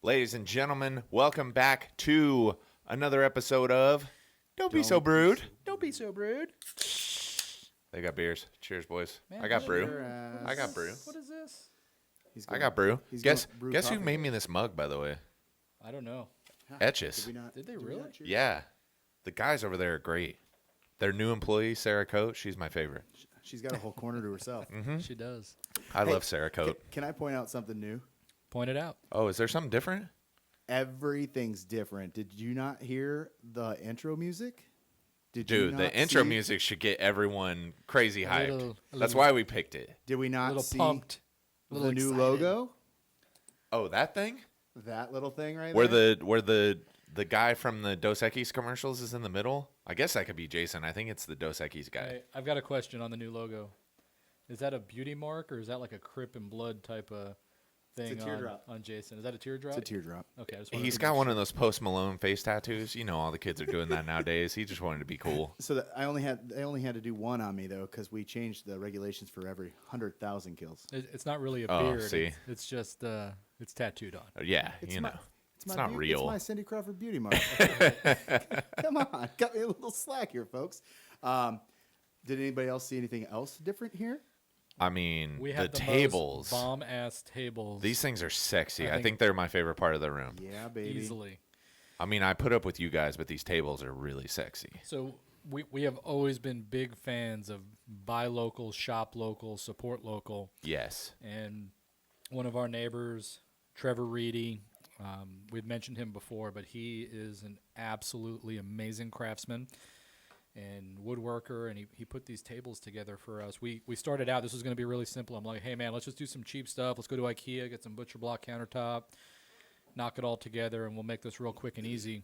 Ladies and gentlemen, welcome back to another episode of Don't Be So Brewed. Don't be so brewed. They got beers. Cheers, boys. Man, I got brew. What I is got this? brew. What is this? I got brew. he's Guess going brew who coffee. made me this mug, by the way? I don't know. Etches. Did they really? Yeah. The guys over there are great. Their new employee, Sarah Coate, she's my favorite. She's got a whole corner to herself. She does. I love Sarah Coate. Can I point out something new? Point it out. Oh, is there something different? Everything's different. Did you not hear the intro music? Did you Dude, not the intro see- music should get everyone crazy hyped. little- a That's little- why we picked it. Did we A not little see pumped. A the little new excited. logo? Oh, that thing? That little thing right Where there? the guy from the Dos Equis commercials is in the middle? I guess that could be Jason. I think it's the Dos Equis guy. Hey, I've got a question on the new logo. Is that a beauty mark or is that like a Crip and Blood type of thing teardrop. on Jason? Is that a teardrop? It's a teardrop. Okay, I just wanted He's to got make one of those Post Malone face tattoos. You know, all the kids are doing that nowadays. He just wanted to be cool. So they only had to do one on me though, because we changed the regulations for every 100,000 kills. It's not really a Oh, beard. see. It's just it's tattooed on. Yeah, It's you my- know. It's It's not real. It's my Cindy Crawford beauty mark. Come on, got me a little slack here, folks. Did anybody else see anything else different here? I mean, We the have the tables. bomb ass tables. These things are sexy. I I think they're my favorite part of the room. Yeah, baby. easily. I mean, I put up with you guys, but these tables are really sexy. So we have always been big fans of buy local, shop local, support local. Yes. And one of our neighbors, Trevor Reedy, we've mentioned him before, but he is an absolutely amazing craftsman and woodworker, and he put these tables together for us. We started out, this was going to be really simple. I'm like, hey, man, let's just do some cheap stuff. Let's go to IKEA, get some butcher block countertop, knock it all together, and we'll make this real quick and easy.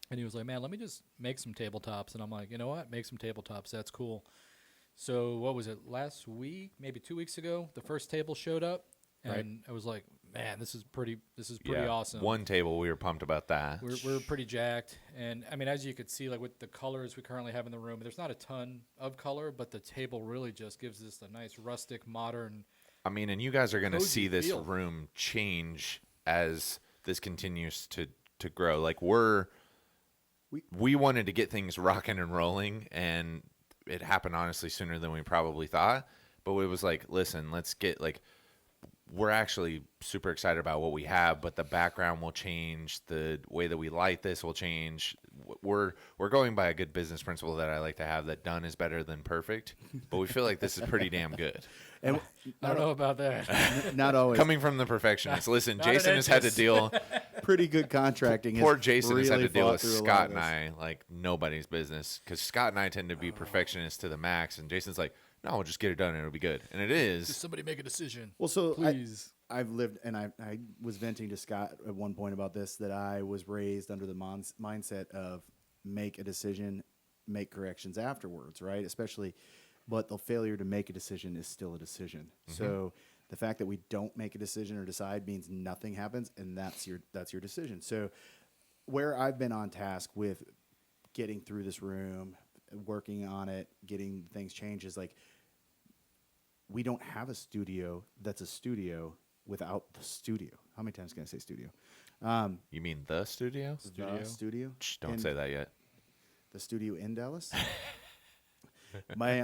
And he was like, man, let me just make some tabletops. And I'm like, you know what? Make some tabletops. That's cool. So what was it, last week, maybe 2 weeks ago, the first table showed up. And I was like, man, this is pretty Yeah. awesome. One table, we were pumped about that. We're pretty jacked. And, I mean, as you could see, like with the colors we currently have in the room, there's not a ton of color, but the table really just gives this a nice rustic, modern. I mean, and you guys are going to Cozy see this feel. room change as this continues to grow. Like we wanted to get things rocking and rolling, and it happened honestly sooner than we probably thought. But it was like, listen, let's get like, we're actually super excited about what we have, but the background will change. The way that we light this will change. We're going by a good business principle that I like to have, that done is better than perfect. But we feel like this is pretty damn good. And I don't know about that. not always. Coming from the perfectionist. Listen, Not Jason an has had to edges. deal. Pretty good contracting. Poor has Jason has had really to deal fought with through a lot Scott of and this. I like nobody's business, because Scott and I tend to be perfectionists to the max, and Jason's like, no, we'll just get it done and it'll be good. And it Just is. somebody make a decision. Well, so Please. I've lived, and I was venting to Scott at one point about this, that I was raised under the mindset of make a decision, make corrections afterwards, right? Especially, but the failure to make a decision is still a decision. So the fact that we don't make a decision or decide means nothing happens, and that's your decision. So where I've been on task with getting through this room, working on it, getting things changed, is like, we don't have a studio that's a studio without the studio. How many times can I say studio? You mean the studio? The studio. Shh, don't in- say that yet. The studio in Dallas. My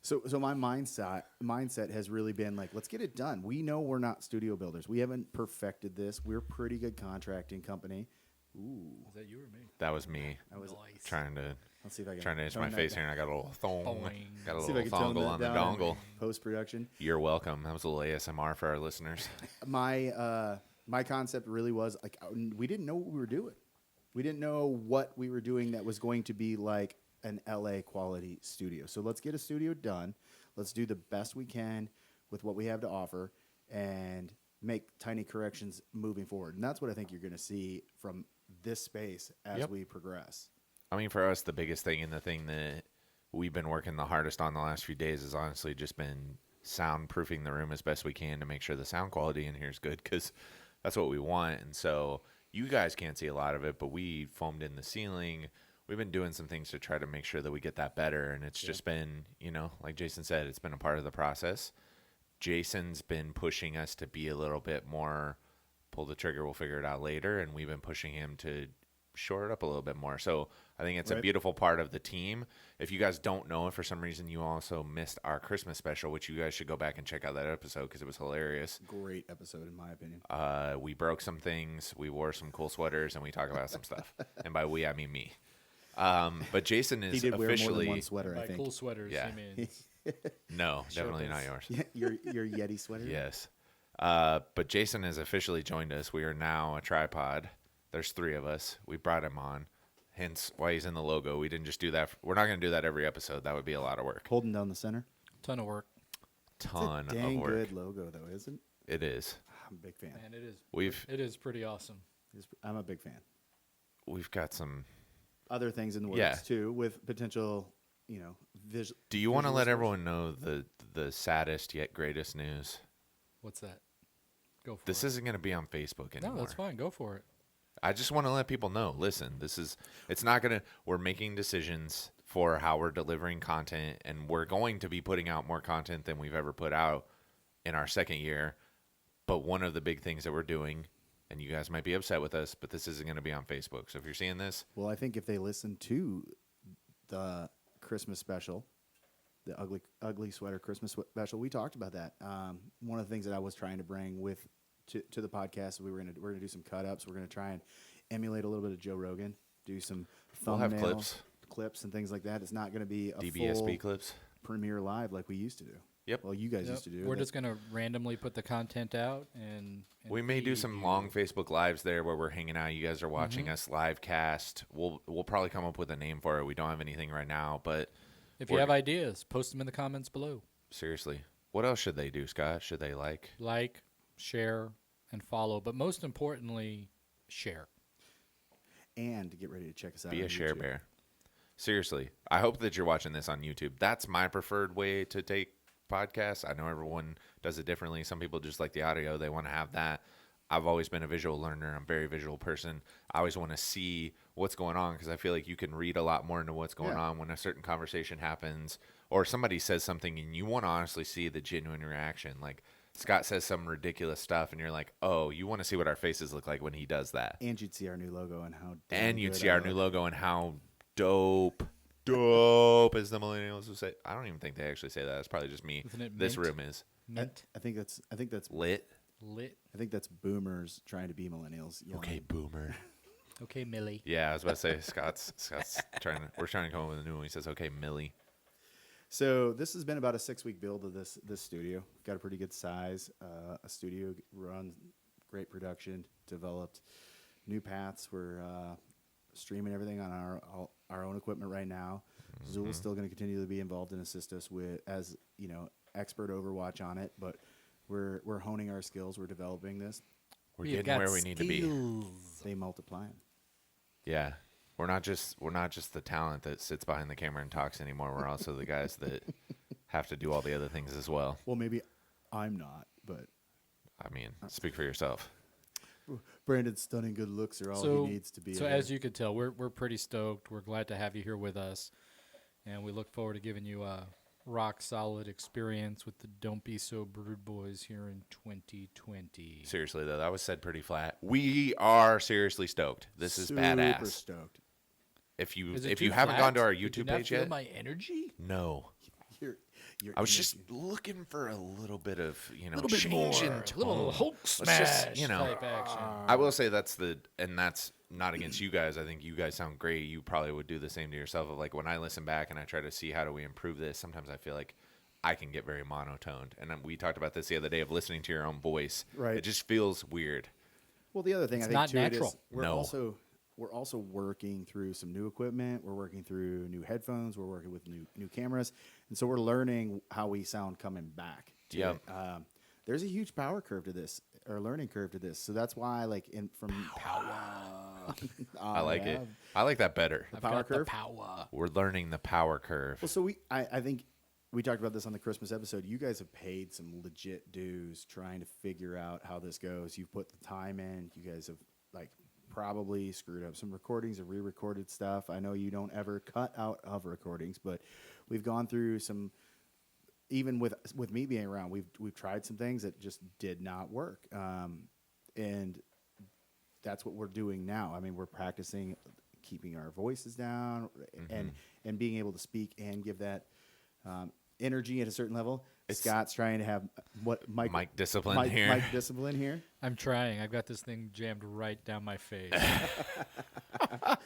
so my mindset has really been like, let's get it done. We know we're not studio builders. We haven't perfected this. We're a pretty good contracting company. Ooh, Is that you or me? That was me that was. Nice. trying to Let's see if I can itch tone my that face down. here, and I got a little thong. Boing. Got a See if little I can tone thongle that on the down in dongle. post-production. You're welcome. That was a little ASMR for our listeners. My concept really was like, we didn't know what we were doing. We didn't know what we were doing that was going to be like an LA quality studio. So let's get a studio done. Let's do the best we can with what we have to offer and make tiny corrections moving forward. And that's what I think you're going to see from this space as Yep. we progress. I mean, for us, the biggest thing and the thing that we've been working the hardest on the last few days has honestly just been soundproofing the room as best we can to make sure the sound quality in here is good, because that's what we want. And so you guys can't see a lot of it, but we foamed in the ceiling. We've been doing some things to try to make sure that we get that better. And it's just been, you know, like Jason said, it's been a part of the process. Jason's been pushing us to be a little bit more pull the trigger. We'll figure it out later. And we've been pushing him to shore it up a little bit more. So I think it's a beautiful part of the team. If you guys don't know, if for some reason you also missed our Christmas special, which you guys should go back and check out that episode because it was hilarious. Great episode, in my opinion. We broke some things. We wore some cool sweaters, and we talk about some stuff. And by we, I mean me. But Jason is He did wear more officially than one sweater, I By think. cool sweaters, Yeah. he means no, definitely not yours. your Yeti sweater. Yes. But Jason has officially joined us. We are now a tripod. There's 3 of us. We brought him on. Hence why he's in the logo. We didn't just do that. We're not going to do that every episode. That would be a lot of work. Holding down the center. ton of work. Ton It's a dang of work. good logo, though, isn't it? It is. I'm a big fan. And We've it is pretty awesome. I'm a big fan. we've got some. Other things in the works Yeah. too, with potential, Do you want to visual let source. everyone know the saddest yet greatest news? What's that? Go for This it. isn't going to be on Facebook anymore. No, that's fine. Go for it. I just want to let people know. Listen, it's not going to. We're making decisions for how we're delivering content, and we're going to be putting out more content than we've ever put out in our second year. But one of the big things that we're doing, and you guys might be upset with us, but this isn't going to be on Facebook. So if you're seeing this, Well, I think if they listen to the Christmas special, the ugly sweater Christmas special, we talked about that. One of the things that I was trying to bring to the podcast, we're gonna do some cut ups. We're gonna try and emulate a little bit of Joe Rogan, do some We'll have thumbnail clips and things like that. It's not gonna be a DBSB full clips. premiere live like we used to do. Yep. Well, you guys Yep. used to do. We're but- just going to randomly put the content out. And We may do feed some you. long Facebook lives there where we're hanging out. You guys are watching us live cast. We'll probably come up with a name for it. We don't have anything right now, but If you have ideas, post them in the comments below. seriously, what else should they do, Scott? Should they like? Like, share, and follow. But most importantly, share. and get ready to check us out. Be on a share YouTube. bear. Seriously, I hope that you're watching this on YouTube. That's my preferred way to take podcasts. I know everyone does it differently. Some people just like the audio. They want to have that. I've always been a visual learner. I'm a very visual person. I always want to see what's going on because I feel like you can read a lot more into what's going Yeah. on when a certain conversation happens or somebody says something and you want to honestly see the genuine reaction. Like Scott says some ridiculous stuff and you're like, oh, you want to see what our faces look like when he does that. And you'd see our new logo and how. damn And you'd good see I our new look. logo and how dope, as the millennials would say. I don't even think they actually say that. It's probably just me. Isn't it This mint? room is Mint, I think that's lit. lit. I think that's boomers trying to be millennials. yelling. Okay, boomer. Okay, Millie. Yeah, I was about to say Scott's we're trying to come up with a new one. He says, okay, Millie. So this has been about a 6-week build of this studio. Got a pretty good size. A studio run, great production, developed new paths. We're streaming everything on our own equipment right now. Zool's still going to continue to be involved and assist us with as expert Overwatch on it, but we're honing our skills. We're developing this. We're We've getting got where we need to be. skills. They multiply 'em. Yeah. We're not just the talent that sits behind the camera and talks anymore. We're also the guys that have to do all the other things as well. Well, maybe I'm not, but I mean, speak for yourself. Brandon's stunning good looks are all So, he needs to be. so as you could tell, we're pretty stoked. We're glad to have you here with us, and we look forward to giving you a rock solid experience with the Don't Be So Brewed boys here in 2020. Seriously though, that was said pretty flat. We are seriously stoked. This is Super badass. stoked. If you Is it if too you haven't flat? gone to our Did you YouTube not page feel yet, my energy? no. You're I was energy. just looking for a little bit of, A little bit change more, in a little tone. Hulk Let's smash just, type action. I will say that's not against you guys. I think you guys sound great. You probably would do the same to yourself. Of like when I listen back and I try to see how do we improve this, sometimes I feel like I can get very monotoned. And we talked about this the other day of listening to your own voice. Right. It just feels weird. Well, the other thing It's I think not too, it is natural. No. we're also working through some new equipment. We're working through new headphones. We're working with new cameras, and so we're learning how we sound coming back. To Yep. it. There's a huge power curve to this, or learning curve to this. So that's why, I like it. I like that better. I've power got the curve? power. We're learning the power curve. Well, so I think we talked about this on the Christmas episode. You guys have paid some legit dues trying to figure out how this goes. You've put the time in. You guys have probably screwed up some recordings or re-recorded stuff. I know you don't ever cut out of recordings, but we've gone through some. Even with me being around, we've tried some things that just did not work. and that's what we're doing now. I mean, we're practicing keeping our voices down and being able to speak and give that energy at a certain level. Scott's trying to have Mic discipline here. Mic discipline here. I'm trying. I've got this thing jammed right down my face.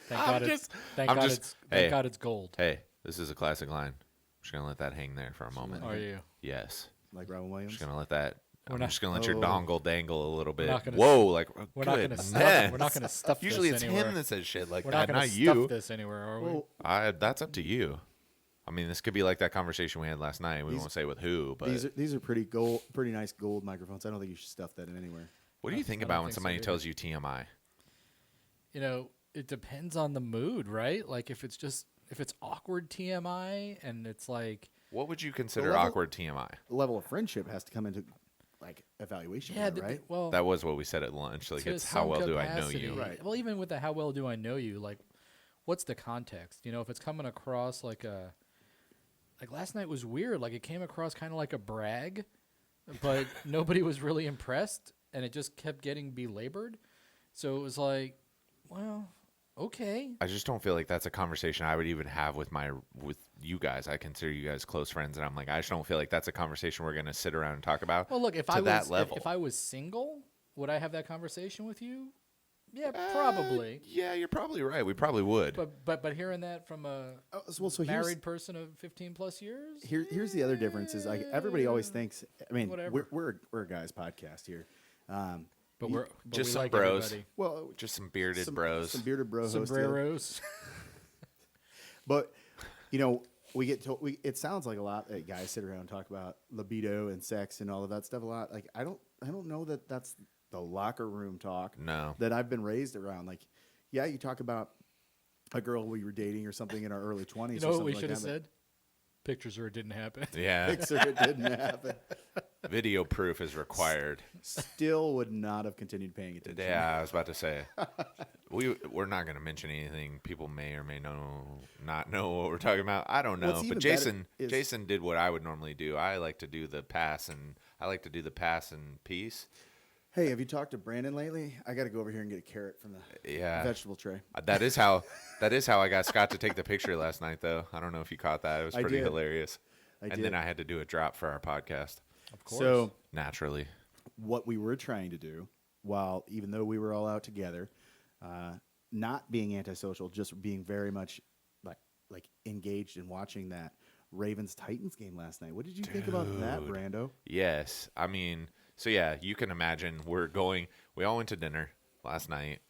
Thank God it's gold. Hey, this is a classic line. I'm just gonna let that hang there for a moment. Are you? Yes. Like Robin Williams. Just gonna let that. We're I'm not- just gonna let your dongle dangle a little bit. not gonna Whoa, like We're not good. gonna stuff. We're not gonna stuff. Usually this it's anywhere. him that says shit like We're that, not gonna not stuff you. this anywhere, are we? Well, That's up to you. I mean, this could be like that conversation we had last night. We won't say with who, but these are pretty nice gold microphones. I don't think you should stuff that in anywhere. what do you think I don't about when think so somebody either. tells you TMI? You know, it depends on the mood, right? Like if it's awkward TMI and it's like, What would you consider level- awkward TMI? The level of friendship has to come into like evaluation, yeah, of that, right? well, That was what we said at lunch. Like, to it's how some well do I know capacity. you? Right. Well, even with the how well do I know you, like, what's the context? You know, if it's coming across like last night was weird. Like it came across kind of like a brag, but nobody was really impressed, and it just kept getting belabored. So it was like, well, okay. I just don't feel like that's a conversation I would even have with you guys. I consider you guys close friends, and I'm like, I just don't feel like that's a conversation we're gonna sit around and talk about. Well, look, if to I that was level. if I was single, would I have that conversation with you? Yeah, probably. Yeah, you're probably right. We probably would. But hearing that from a So married person of 15 plus years, here's the other difference is like everybody always thinks. I mean, Whatever. we're a guys podcast here. but you- we're just we some like bros. everybody. Well, Just some bearded bros. some bearded bro hosts here. Sombreros. But you know, it sounds like a lot that guys sit around and talk about libido and sex and all of that stuff a lot. Like I don't know that that's the locker room talk No. that I've been raised around. Like, yeah, you talk about a girl we were dating or something in our early 20s. You know or what something we like should have that, said? Pictures or it didn't happen. Yeah. but Picture it didn't happen. Video proof is required. Still would not have continued paying attention. Yeah, I was about to say. We're not going to mention anything. People may or may not know what we're talking about. I don't know. What's But even Jason better is- Jason did what I would normally do. I like to do the pass and piece. Hey, have you talked to Brandon lately? I got to go over here and get a carrot from the Yeah. vegetable tray. That is how I got Scott to take the picture last night, though. I don't know if you caught that. It was I pretty did. hilarious. I and did. then I had to do a drop for our podcast. Of course. So Naturally. what we were trying to do, while even though we were all out together, not being antisocial, just being very much like engaged in watching that Ravens Titans game last night. What did you think about that, Brando? Yes. I mean, so yeah, you can imagine we all went to dinner last night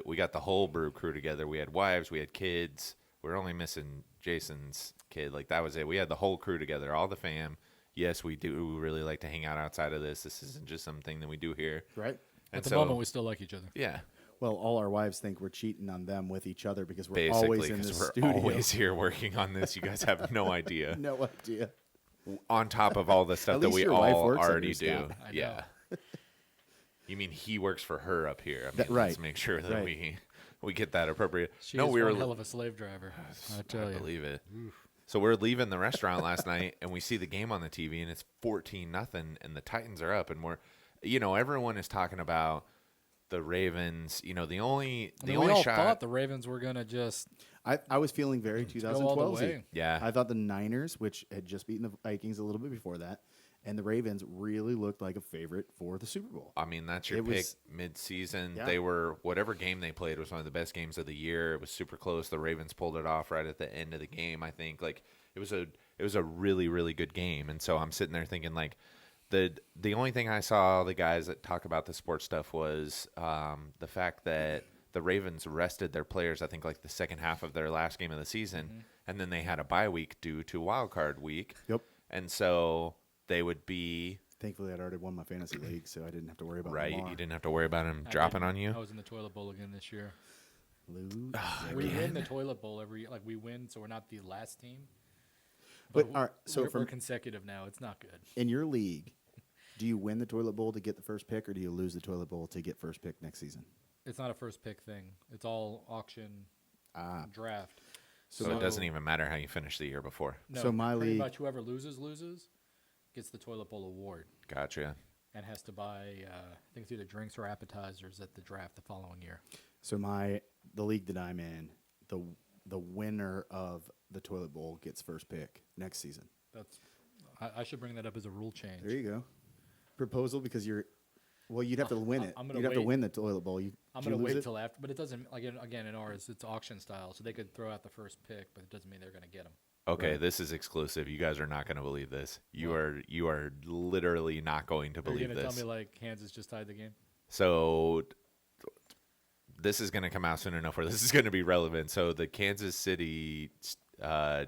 we got the whole brew crew together. We had wives, we had kids. We were only missing Jason's kid. Like that was it. We had the whole crew together, all the fam. Yes, we do really like to hang out outside of this. This isn't just something that we do here. Right. And At the so, moment, we still like each other. yeah, Well, all our wives think we're cheating on them with each other because we're basically, always in the because we're studio. always here working on this. You guys have no idea. No idea. On top of all the stuff At that least we your wife all works at already your do. staff. I know. Yeah. You mean he works for her up here? I mean, That- let's right. make sure that Right. we get that appropriate. She No, is we were one hell of a slave driver. I tell I you. believe it. So we're leaving the restaurant last night, and we see the game on the TV, and it's 14-0, and the Titans are up, and everyone is talking about the Ravens. The only we all shot. thought the Ravens were gonna just I was feeling very go all the 2012. way. Yeah. I thought the Niners, which had just beaten the Vikings a little bit before that, and the Ravens really looked like a favorite for the Super Bowl. I mean, that's your It pick was- mid-season. Yeah. They were whatever game they played was one of the best games of the year. It was super close. The Ravens pulled it off right at the end of the game. I think it was a really, really good game. And so I'm sitting there thinking the only thing I saw the guys that talk about the sports stuff was the fact that the Ravens rested their players. I think the second half of their last game of the season, and then they had a bye week due to wild card week. Yep. And so they would be Thankfully, I'd already won my fantasy league, so I didn't have to worry about right. Lamar. You didn't have to worry about him I dropping didn't. on you. I was in the toilet bowl again this year. Lose. We win the toilet bowl we win, so we're not the last team. But, all right, so we're from- consecutive now. It's not good. In your league, do you win the toilet bowl to get the first pick, or do you lose the toilet bowl to get first pick next season? It's not a first pick thing. It's all auction draft. So it doesn't even matter how you finish the year before. No, So my pretty league- much whoever loses gets the toilet bowl award. Gotcha. and has to buy, I think it's either drinks or appetizers at the draft the following year. So the league that I'm in, the winner of the toilet bowl gets first pick next season. I should bring that up as a rule change. There you go. Proposal because you'd have to win it. I'm gonna You'd have to wait. win the toilet bowl. I'm Did you going to lose wait it? till after, but it doesn't, again, in ours, it's auction style, so they could throw out the first pick, but it doesn't mean they're going to get them. Okay, Right. this is exclusive. You guys are not going to believe this. You are literally not going to Are you believe going to this. tell me, like, Kansas just tied the game? So this is going to come out soon enough where this is going to be relevant. So the Kansas City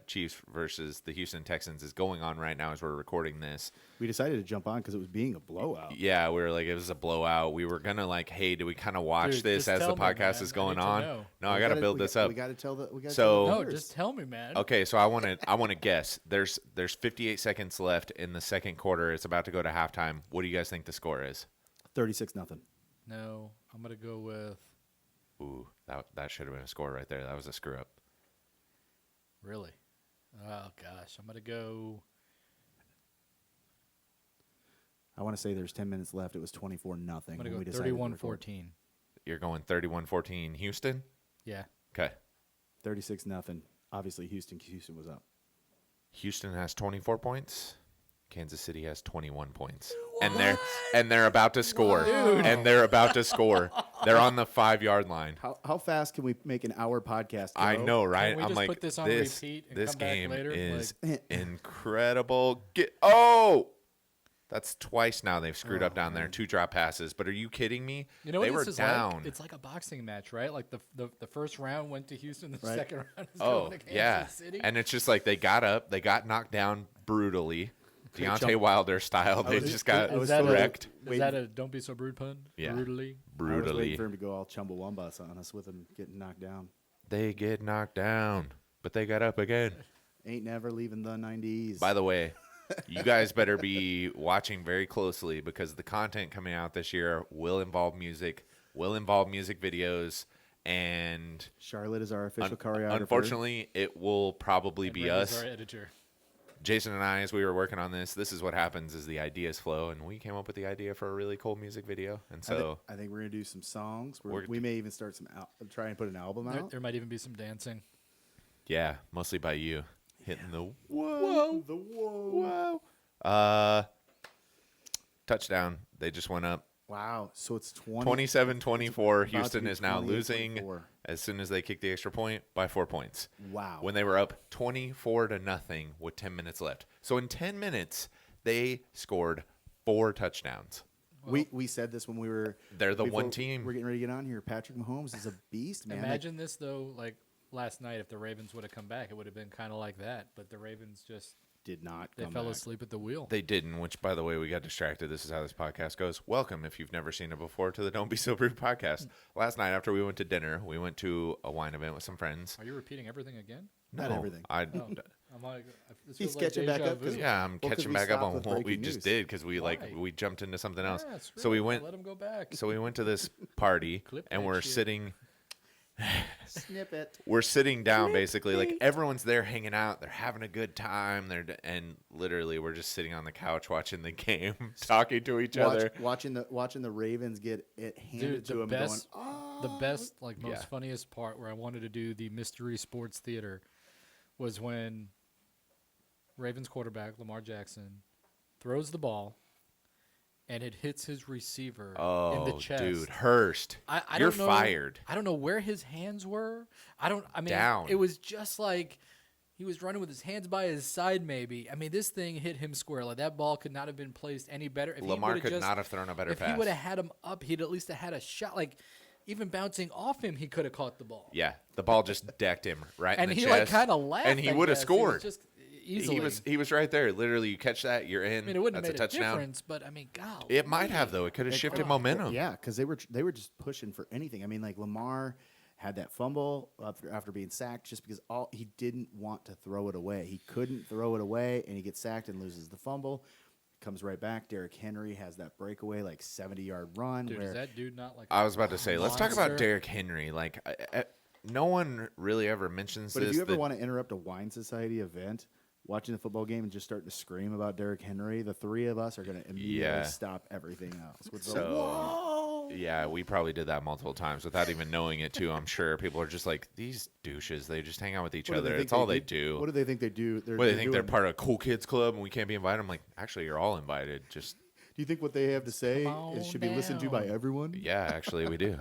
Chiefs versus the Houston Texans is going on right now as we're recording this. We decided to jump on because it was being a blowout. Yeah, we were like, it was a blowout. We were gonna like, hey, do we kind of watch Dude, this just as the tell me, podcast man. is I going need to on? know. No, I got to build this up. We got to tell the. So- No, Oh. just tell me, man. Okay, so I want to guess. There's 58 seconds left in the second quarter. It's about to go to halftime. What do you guys think the score is? 36-0. No, I'm going to go with, Ooh, that should have been a score right there. That was a screw up. really? Oh, gosh. I'm going to go, I want to say there's 10 minutes left. It was 24-0. I'm going when to we go decided to record. 31-14. You're going 31-14 Houston? Yeah. Okay. 36-0. Obviously, Houston was up. Houston has 24 points. Kansas City has 21 points. And they're about to score. And they're about to score. They're on the 5-yard line. How fast can we make an hour podcast? I go? know, right? we I'm just like, put this on this repeat and this come back game later? is Like- incredible. That's twice now they've screwed up down there. 2 drop passes. But are you kidding me? You know they what were this is down. like? It's like a boxing match, right? Like the first round went to Houston, the Right. second round is Oh, going to Kansas yeah. City. And it's just like they got up, they got knocked down brutally. Deontay Wilder style. They just got I was wrecked. Is that a don't be so rude pun? Yeah. Brutally. I was waiting Brutally. for him to go all Chumbawamba on us with him getting knocked down. They get knocked down, but they got up again. Ain't never leaving the 90s. By the way, you guys better be watching very closely because the content coming out this year will involve music videos, and Charlotte is our official choreographer. unfortunately, it will probably be Randy's us. our editor. Jason and I, as we were working on this is what happens is the ideas flow, and we came up with the idea for a really cool music video. And so I think we're gonna do some songs. We're- We may even start try and put an album out. There might even be some dancing. yeah, mostly by you hitting the Whoa, the whoa. touchdown. They just went up. Wow. So it's 27-24. to Houston be is now losing 28-24. as soon as they kick the extra point by 4 points. Wow. When they were up 24-0 with 10 minutes left. So in 10 minutes, they scored 4 touchdowns. we said this when we were. They're the before one team. We're getting ready to get on here. Patrick Mahomes is a beast, man. Imagine this though, like last night, if the Ravens would have come back, it would have been kind of like that. But the Ravens just Did not. they come fell back. asleep at the wheel. They didn't, which, by the way, we got distracted. This is how this podcast goes. Welcome, if you've never seen it before, to the Don't Be So Rude podcast. Last night, after we went to dinner, we went to a wine event with some friends. Are you repeating everything again? Not everything. I'm like, this He's feels like catching back deja up 'cause- vu. Yeah, I'm Well, 'cause catching we back up stopped on with what we breaking just news. did because we Why? we jumped into something else. Yeah, screw So we it. went. Let him go back. So we went to this party, Clip and that we're shit. sitting. Snippet. We're sitting down basically, like everyone's there hanging out. They're having a good time. And literally, we're just sitting on the couch watching the game, talking to each other. Watching the Ravens get it handed Dude, to the him. best, Going, oh. the best, like most Yeah. funniest part where I wanted to do the mystery sports theater was when Ravens quarterback Lamar Jackson throws the ball and it hits his receiver in the Oh, chest. dude, Hurst, I you're don't know, fired. I don't know where his hands were. I mean, Down. it was just like he was running with his hands by his side. Maybe. I mean, this thing hit him square. Like that ball could not have been placed any better. If he Lamar would've could just- not have thrown a better If pass. he would have had him up, he'd at least have had a shot. Like even bouncing off him, he could have caught the ball. Yeah, the ball just decked him right And in the he chest. like kind of laughed. and he I would have guess. scored. He was just easily. He was right there. Literally, you catch that, you're in. I mean, it wouldn't That's have made a touchdown. difference, but I mean, God. It might have though. It could have shifted momentum. Yeah, because they were just pushing for anything. I mean, like Lamar had that fumble after being sacked just because he didn't want to throw it away. He couldn't throw it away, and he gets sacked and loses the fumble. Comes right back. Derrick Henry has that breakaway, like 70-yard run. Dude, where is that dude not like? I was about to say, let's talk about monster? Derrick Henry. Like, no one really ever mentions but this. if you ever that- want to interrupt a wine society event, watching the football game and just starting to scream about Derrick Henry, the three of us are going to immediately Yeah. stop everything else. With So, whoa! yeah, we probably did that multiple times without even knowing it, too. I'm sure people are just like, these douches, they just hang out with each What do they other. think It's all they do. What do they think they do? What, they think they're part of a cool kids club and we can't be invited? I'm like, actually, you're all invited. Just, Do you think what they have to say Come should be listened to by on everyone? yeah, actually, we do.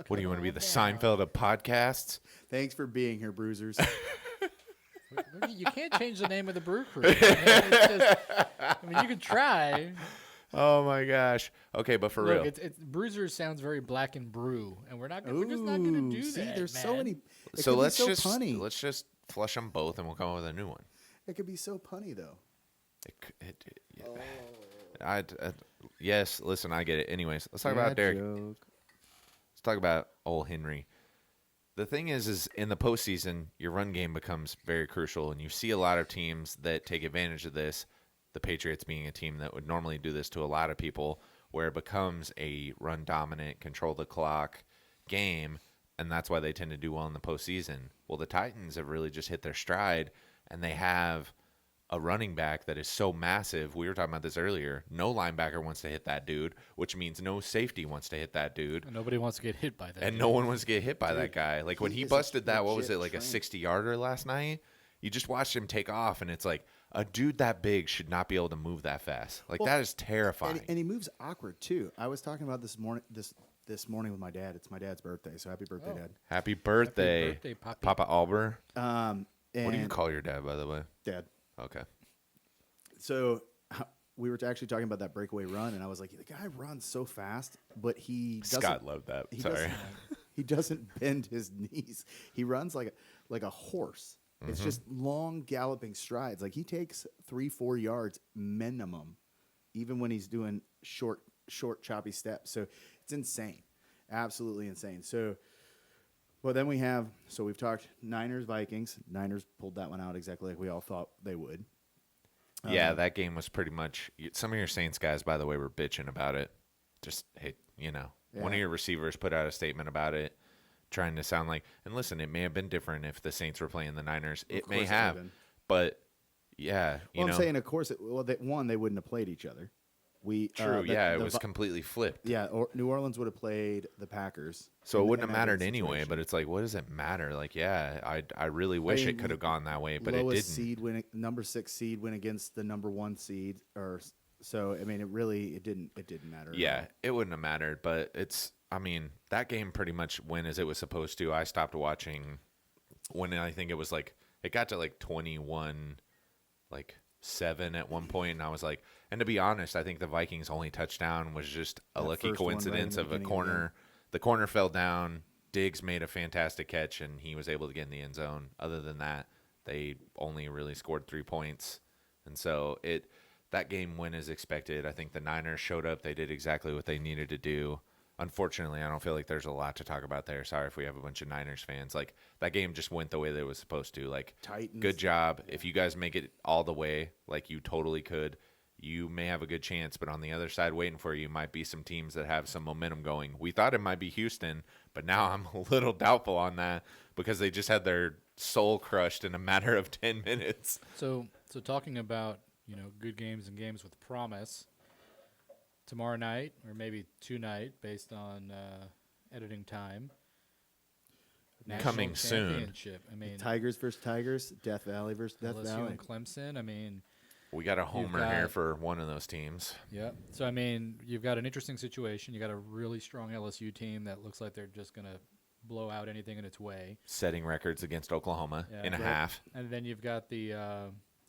What do you want to be, the Seinfeld of podcasts? Thanks for being here, Bruisers. You can't change the name of the brew crew. I mean, you can try. Oh, my gosh. Okay, but for Look, real. it's Bruiser sounds very black and brew, and we're just not gonna do see, that. there's man. so many. It So could be let's so just punny. let's just flush them both and we'll come up with a new one. It could be so punny though. Yeah. Yes, listen, I get it. Anyways, let's talk about Derek. Let's talk about old Henry. The thing is in the postseason, your run game becomes very crucial, and you see a lot of teams that take advantage of this. The Patriots being a team that would normally do this to a lot of people, where it becomes a run dominant, control the clock game, and that's why they tend to do well in the postseason. Well, the Titans have really just hit their stride, and they have a running back that is so massive. We were talking about this earlier. No linebacker wants to hit that dude, which means no safety wants to hit that dude. And nobody wants to get hit by that. And dude. no one wants to get hit by that guy. Like when he he is a busted that, what was legit it, like a train. 60-yarder last night? You just watched him take off, and it's like a dude that big should not be able to move that fast. Like Well, that is terrifying. And he moves awkward too. I was talking about this morning with my dad. It's my dad's birthday, so happy birthday, Happy birthday, birthday, Poppy. Papa Albert. Dad. What do you And call your dad, by the way? Dad. Okay. So we were actually talking about that breakaway run, and I was like, the guy runs so fast, but he doesn't. Scott loved that. He Sorry. doesn't, he doesn't bend his knees. He runs like a horse. It's just long galloping strides. Like he takes 3-4 yards minimum, even when he's doing short choppy steps. So it's insane, absolutely insane. So, well, then we've talked Niners Vikings. Niners pulled that one out exactly like we all thought they would. Yeah, that game was pretty much. Some of your Saints guys, by the way, were bitching about it. Just, hey, one of Yeah. your receivers put out a statement about it, trying to sound like. And listen, it may have been different if the Saints were playing the Niners. It may course it have, would've been. but yeah, Well, I'm saying, of course, they wouldn't have played each other. True, it was completely flipped. Yeah, New Orleans would have played the Packers. So it in wouldn't have that mattered anyway. situation. But it's like, what does it matter? Like, yeah, I really wish mean, it could have gone that way, but it lowest didn't. seed number 6 seed went against the number 1 seed, so I mean, it didn't matter. at Yeah, all. it wouldn't have mattered, but that game pretty much went as it was supposed to. I stopped watching when I think it was like, it got to like 21, like 7 at one point, and I was like, and to be honest, I think the Vikings' only touchdown was just a That lucky first one right in coincidence the of a beginning of the corner. The corner fell down. Diggs made a fantastic catch, and he was able to get in the end zone. Other than that, they only really scored 3 points, and so that game went as expected. I think the Niners showed up. They did exactly what they needed to do. Unfortunately, I don't feel like there's a lot to talk about there. Sorry if we have a bunch of Niners fans. Like, that game just went the way that it was supposed to. Like, Titans. good job. If you guys make it all the way, like you totally could, you may have a good chance. But on the other side waiting for you might be some teams that have some momentum going. We thought it might be Houston, but now I'm a little doubtful on that because they just had their soul crushed in a matter of 10 minutes. So talking about good games and games with promise. Tomorrow night, or maybe tonight, based on editing time. Coming National soon. Championship. I mean, Tigers versus Tigers, Death Valley versus Death LSU Valley. and Clemson. I mean, We got a homer got- here for one of those teams. yeah. So I mean, you've got an interesting situation. You got a really strong LSU team that looks like they're just gonna blow out anything in its way. Setting records against Oklahoma Yeah. in a Right. half. And then you've got the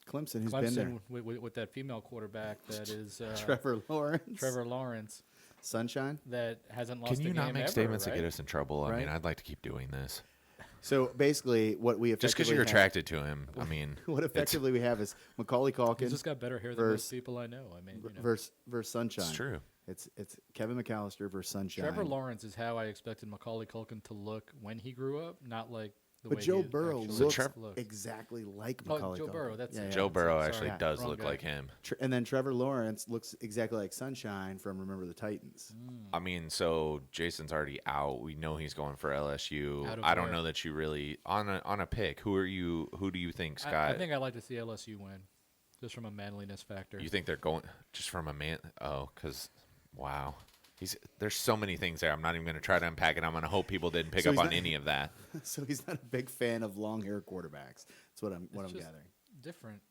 Clemson, who's been there. Clemson with that female quarterback that is Trevor Lawrence. Trevor Lawrence Sunshine. that hasn't lost Can you a not game make ever, statements right? that get us in trouble? I mean, Right. I'd like to keep doing this. So basically, what we Just because effectively you're have- attracted to him, I mean, what it's effectively we have is Macaulay He's Culkin just got better hair than versus- most people I know. I mean, versus Sunshine. true. It's Kevin McAllister versus Sunshine. Trevor Lawrence is how I expected Macaulay Culkin to look when he grew up, not like The But way Joe he Burrow actually looks looks. exactly like Oh, Macaulay Joe Culkin. Burrow, that's it. Joe Burrow Sorry. actually Yeah, does wrong look guy. like him. And then Trevor Lawrence looks exactly like Sunshine from Remember the Titans. I mean, so Jason's already out. We know he's going for LSU. Out of I don't where? know that you really on a pick. Who do you think, Scott? I think I'd like to see LSU win, just from a manliness factor. You think they're going just from a man? Oh, because wow, there's so many things there. I'm not even going to try to unpack it. I'm going to hope people didn't pick So up he's on not- any of that. So he's not a big fan of long hair quarterbacks. That's what I'm It's just gathering. different.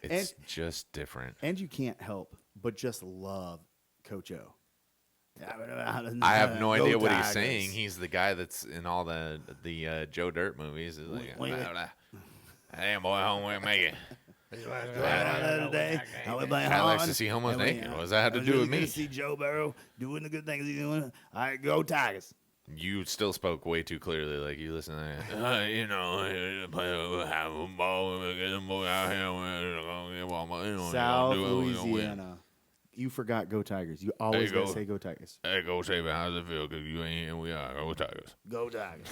It's just different. And you can't help but just love Coach O. I have no Go idea what he's Tigers. saying. He's the guy that's in all the Joe Dirt movies. He's like, Wait. hey boy, home we make it. Today, I went by Guy likes Holland, to see homos and we, naked. What does that have to it was do really with good me? to see Joe Burrow doing the good things he's doing. All right, go Tigers. You still spoke way too clearly. Like you listen to that. You know, have a ball, get them boy out here. South Louisiana. You forgot go Tigers. You always There you gotta go. say go Tigers. Hey, go Saban, how's it feel? Because you ain't here, we are. Go Tigers. Go Tigers.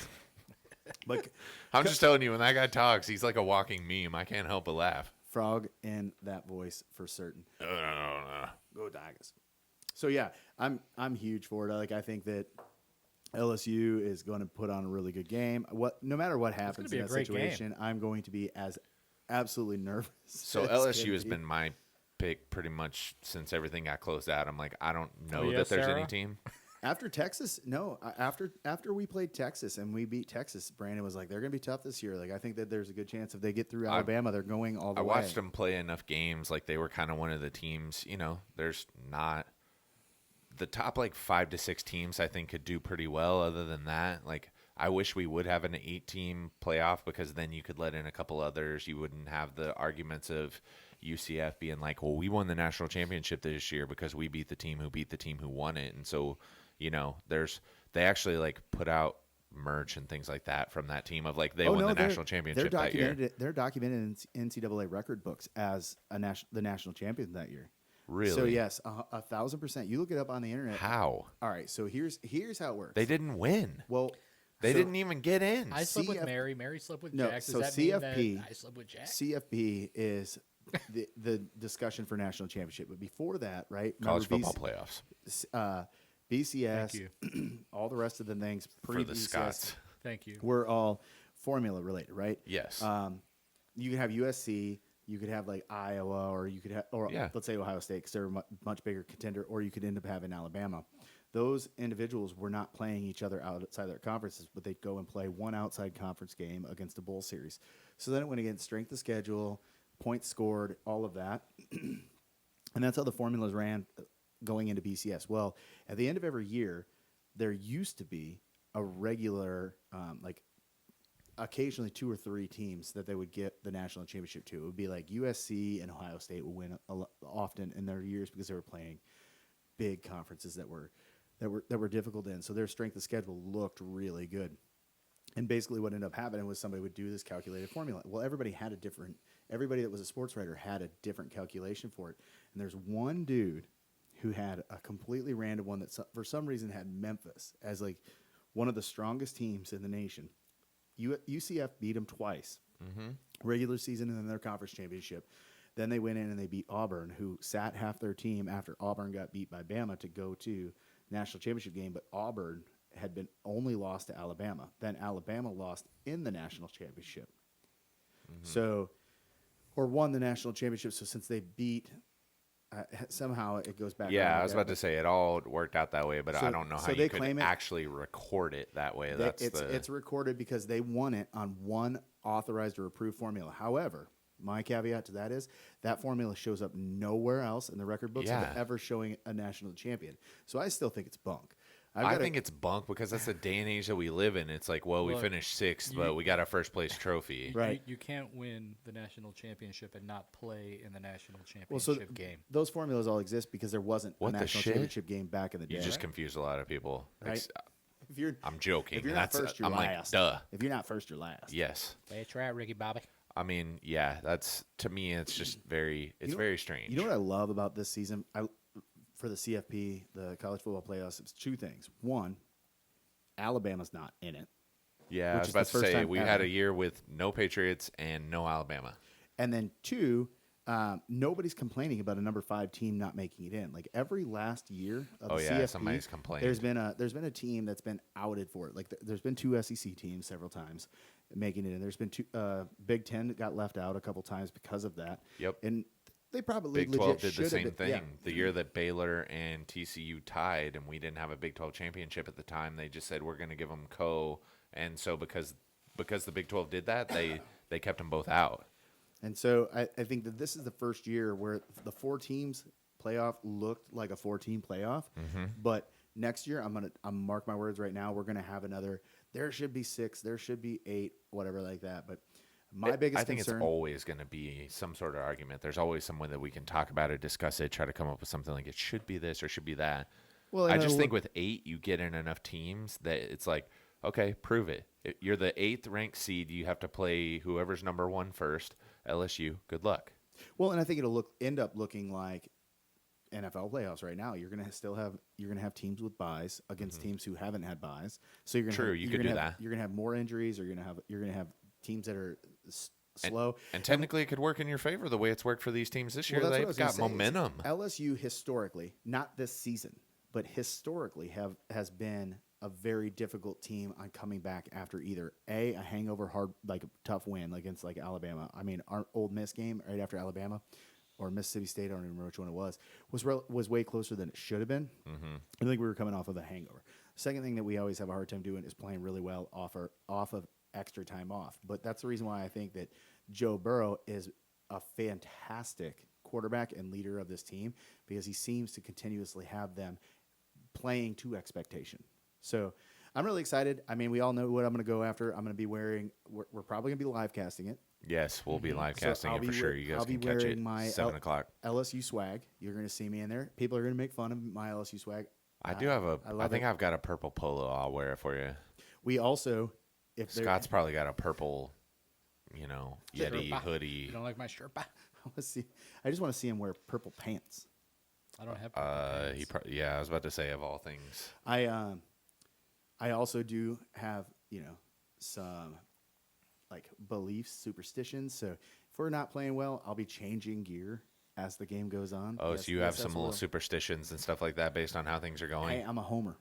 But I'm just telling you, when that guy talks, he's like a walking meme. I can't help but laugh. Frog in that voice for certain. No. Go Tigers. So yeah, I'm huge for it. I think that LSU is going to put on a really good game. No matter what happens be in a that great situation, I'm going to be as absolutely nervous. So as LSU can has be. been my pick pretty much since everything got closed out. I'm like, I don't know Oh, yeah, that there's Sarah? any team. After Texas. No, after we played Texas and we beat Texas, Brandon was like, they're going to be tough this year. Like I think that there's a good chance if they get through Alabama, they're going all the I way. watched them play enough games. Like they were kind of one of the teams. You know, there's not the top like 5 to 6 teams. I think could do pretty well. Other than that, like I wish we would have an 8-team playoff because then you could let in a couple others. You wouldn't have the arguments of UCF being like, well, we won the national championship this year because we beat the team who won it. And so, you know, they actually like put out merch and things like that from that team of like they won the national championship that year. They're documented in NCAA record books as the national champion that year. Really? So yes, 1,000%. You look it up on the internet. How? All right. So here's how it works. They didn't win. Well, They so didn't even get in. I slept with CF Mary. Mary slept with No, Jack. Does so that mean CFP that I slept with Jack? CFP is the discussion for national championship. But before that, right? College remember football playoffs BCS, Thank all the rest of the things for the pre-BCS Scots. Thank you. were all formula related, right? Yes. You could have USC, you could have like Iowa, or you could have, let's say Ohio State, because they're a much bigger contender, or you could end up having Alabama. Those individuals were not playing each other outside their conferences, but they'd go and play one outside conference game against a bowl series. So then it went against strength of schedule, points scored, all of that. And that's how the formulas ran going into BCS. Well, at the end of every year, there used to be a regular, occasionally 2 or 3 teams that they would get the national championship to. It would be like USC and Ohio State would win often in their years because they were playing big conferences that were difficult in. So their strength of schedule looked really good. And basically what ended up happening was somebody would do this calculated formula. Well, everybody that was a sports writer had a different calculation for it. And there's one dude who had a completely random one that for some reason had Memphis as like one of the strongest teams in the nation. UCF beat them twice, regular season and then their conference championship. Then they went in and they beat Auburn, who sat half their team after Auburn got beat by Bama to go to national championship game. But Auburn had been only lost to Alabama. Then Alabama lost in the national championship. So, or won the national championship. So since they beat, somehow it goes back. Yeah, I was about to say it all worked out that way, but I don't know how they you could claim it- actually record it that way. It's recorded because they won it on one authorized or approved formula. However, my caveat to that is that formula shows up nowhere else in the record books of ever showing a national champion. So I still think it's bunk. I think it's bunk because that's the day and age that we live in. It's like, well, we Look, finished 6th, but we got a first place trophy. Right. You can't win the national championship and not play in the national Well, championship so game. those formulas all exist because there wasn't What a the national shit? championship game back in the day. You just confused a lot of people. Right. If you're I'm joking. if you're not first, you're I'm last. like, duh. If you're not first, you're last. Yes. That's right, Ricky Bobby. I mean, yeah, that's to me. It's just very. It's very strange. You know what I love about this season? For the CFP, the college football playoffs, it's 2 things. One, Alabama's not in it. Yeah, I which was is about the to first say time we ever. had a year with no Patriots and no Alabama. And then 2, nobody's complaining about a number 5 team not making it in. Like every last year of Oh, the yeah, CFP, somebody's complained. there's been a team that's been outed for it. Like there's been 2 SEC teams several times making it in. There's been 2 Big Ten that got left out a couple times because of that. Yep. And they probably Big 12 legit did the should have same been- yeah. thing. The year that Baylor and TCU tied and we didn't have a Big 12 championship at the time, they just said we're going to give them and so because the Big 12 did that, they kept them both out. And so I think that this is the first year where the 4 teams playoff looked like a 4-team playoff. But next year, I'm mark my words right now, we're going to have another. There should be 6, there should be 8, whatever like that. But my biggest I think concern, it's always going to be some sort of argument. There's always someone that we can talk about it, discuss it, try to come up with something like it should be this or should be that. Well, I and just it'll think look- with 8, you get in enough teams that it's like, okay, prove it. You're the 8th ranked seed. You have to play whoever's number 1 first. LSU, good luck. Well, and I think it'll end up looking like NFL playoffs right now. You're gonna have teams with buys against teams who haven't had buys. So you're gonna True, have, you you're could gonna do have, that. You're gonna have more injuries, or you're gonna have teams that are slow. And technically, it could work in your favor the way it's worked for these teams this year. Well, that's what I They've was gonna got say, is momentum. LSU historically, not this season, but historically has been a very difficult team on coming back after either a hangover, hard, like tough win against like Alabama. I mean, our Old Miss game right after Alabama, or Mississippi State, I don't even remember which one it was way closer than it should have been. I think we were coming off of a hangover. Second thing that we always have a hard time doing is playing really well off of extra time off. But that's the reason why I think that Joe Burrow is a fantastic quarterback and leader of this team, because he seems to continuously have them playing to expectation. So I'm really excited. I mean, we all know what I'm going to go after. I'm going to be wearing. We're probably going to be live casting it. Yes, we'll be live So casting I'll it be for sure. we- You guys I'll be can catch it wearing my 7 o'clock. LSU swag. You're going to see me in there. People are going to make fun of my LSU swag. I do have I love think it. I've got a purple polo. I'll wear it for you. We also, if there- Scott's probably got a purple, Yeti Sherpa. hoodie. You don't like my Sherpa? I just want to see him wear purple pants. I don't have. pants. I was about to say of all things. I also do have some like beliefs, superstitions. So if we're not playing well, I'll be changing gear as the game goes on. Oh, Yes, so you yes, have that's some what little I'm- superstitions and stuff like that based on how things are going. Hey, I'm a homer.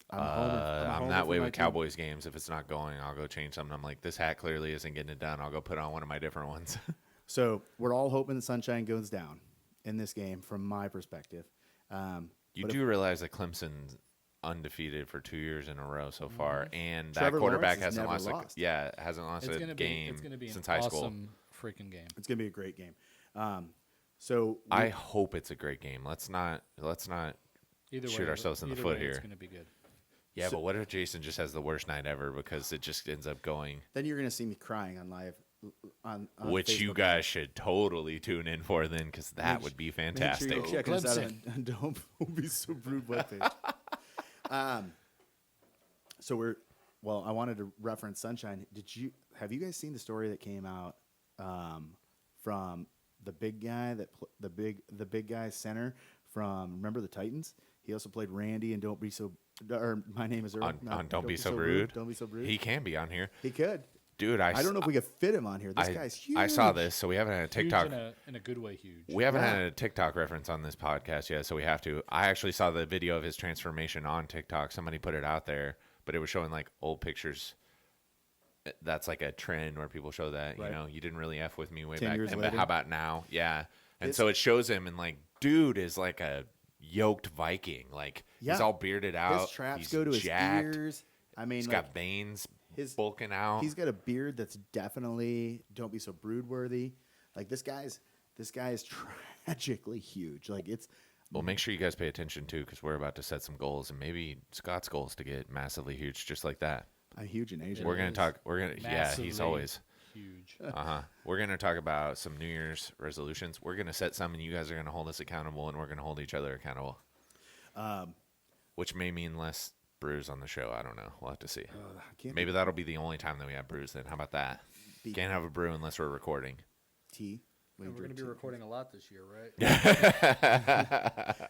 I'm a homer. I'm a I'm homer that for way my with team. Cowboys games. If it's not going, I'll go change something. I'm like, this hat clearly isn't getting it done. I'll go put on one of my different ones. So we're all hoping the sunshine goes down in this game, from my perspective. You But do realize that Clemson's undefeated for 2 years in a row so far, and that Trevor quarterback Lawrence has hasn't never lost. lost. Hasn't lost It's a gonna game be. It's gonna be since an high school. awesome freaking game. It's gonna be a great game. So I hope it's a great game. Let's not Either shoot way, ourselves in the either foot way, It's here. going to be good. Yeah, but what if Jason just has the worst night ever because it just ends up going? then you're gonna see me crying on live on Which you Facebook. guys should totally tune in for then, because that would be Make sure fantastic. you check us out Clemson. on Don't Be So Brewed webpage. So I wanted to reference Sunshine. Have you guys seen the story that came out from the big guy the big guy center from, remember the Titans? He also played Randy in Don't Be So, or My Name Is Earl. on Don't Be So Rude. Don't Be So Rude. He can be on here, He could. dude. I don't know if we could fit him on here. This guy's huge. I saw this, so we haven't had a TikTok. Huge in a good way, huge. We haven't Yeah. had a TikTok reference on this podcast yet, so we have to. I actually saw the video of his transformation on TikTok. Somebody put it out there, but it was showing like old pictures. That's like a trend where people show that, Right. you didn't really F with me way 10 back years then, but later. how about now? Yeah. And This- so it shows him, and like, dude is like a yoked Viking. Like, Yeah. he's all bearded out. His traps he's go to jacked. his ears. I mean, He's like, got veins his- bulking out. he's got a beard that's definitely Don't Be So Brood worthy. Like this guy is tragically huge. Like it's Well, make sure you guys pay attention too, because we're about to set some goals, and maybe Scott's goals to get massively huge, just like that. a huge in Asia. We're gonna is talk. Yeah, he's massively always. huge. We're gonna talk about some New Year's resolutions. We're gonna set some, and you guys are gonna hold us accountable, and we're gonna hold each other accountable. Which may mean less brews on the show. I don't know. We'll have to see. can't Maybe that'll be the only time that we have brews. Then how about that? Can't have a brew unless we're recording. tea. What do you We're going drink to be tea? recording a lot this year, right?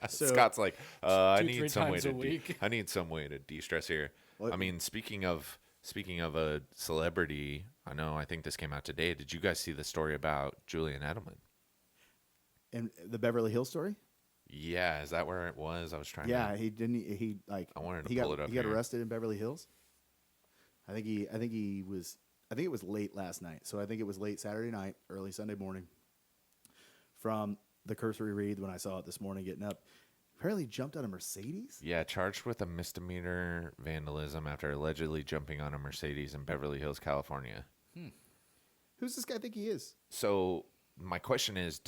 So- Scott's like, I 2-3 need some way times to a week. I need some way to de-stress here. What- I mean, speaking of Speaking of a celebrity, I think this came out today. Did you guys see the story about Julian Edelman? And the Beverly Hills story. Yeah, is that where it was? I was trying Yeah, to. he didn't. He like. I wanted to he pull got, it up He got here. arrested in Beverly Hills. I think he was. I think it was late last night. So I think it was late Saturday night, early Sunday morning. From the cursory read when I saw it this morning, getting up, apparently jumped on a Mercedes. Yeah, charged with a misdemeanor vandalism after allegedly jumping on a Mercedes in Beverly Hills, California. Who's this guy think he is? So my question is,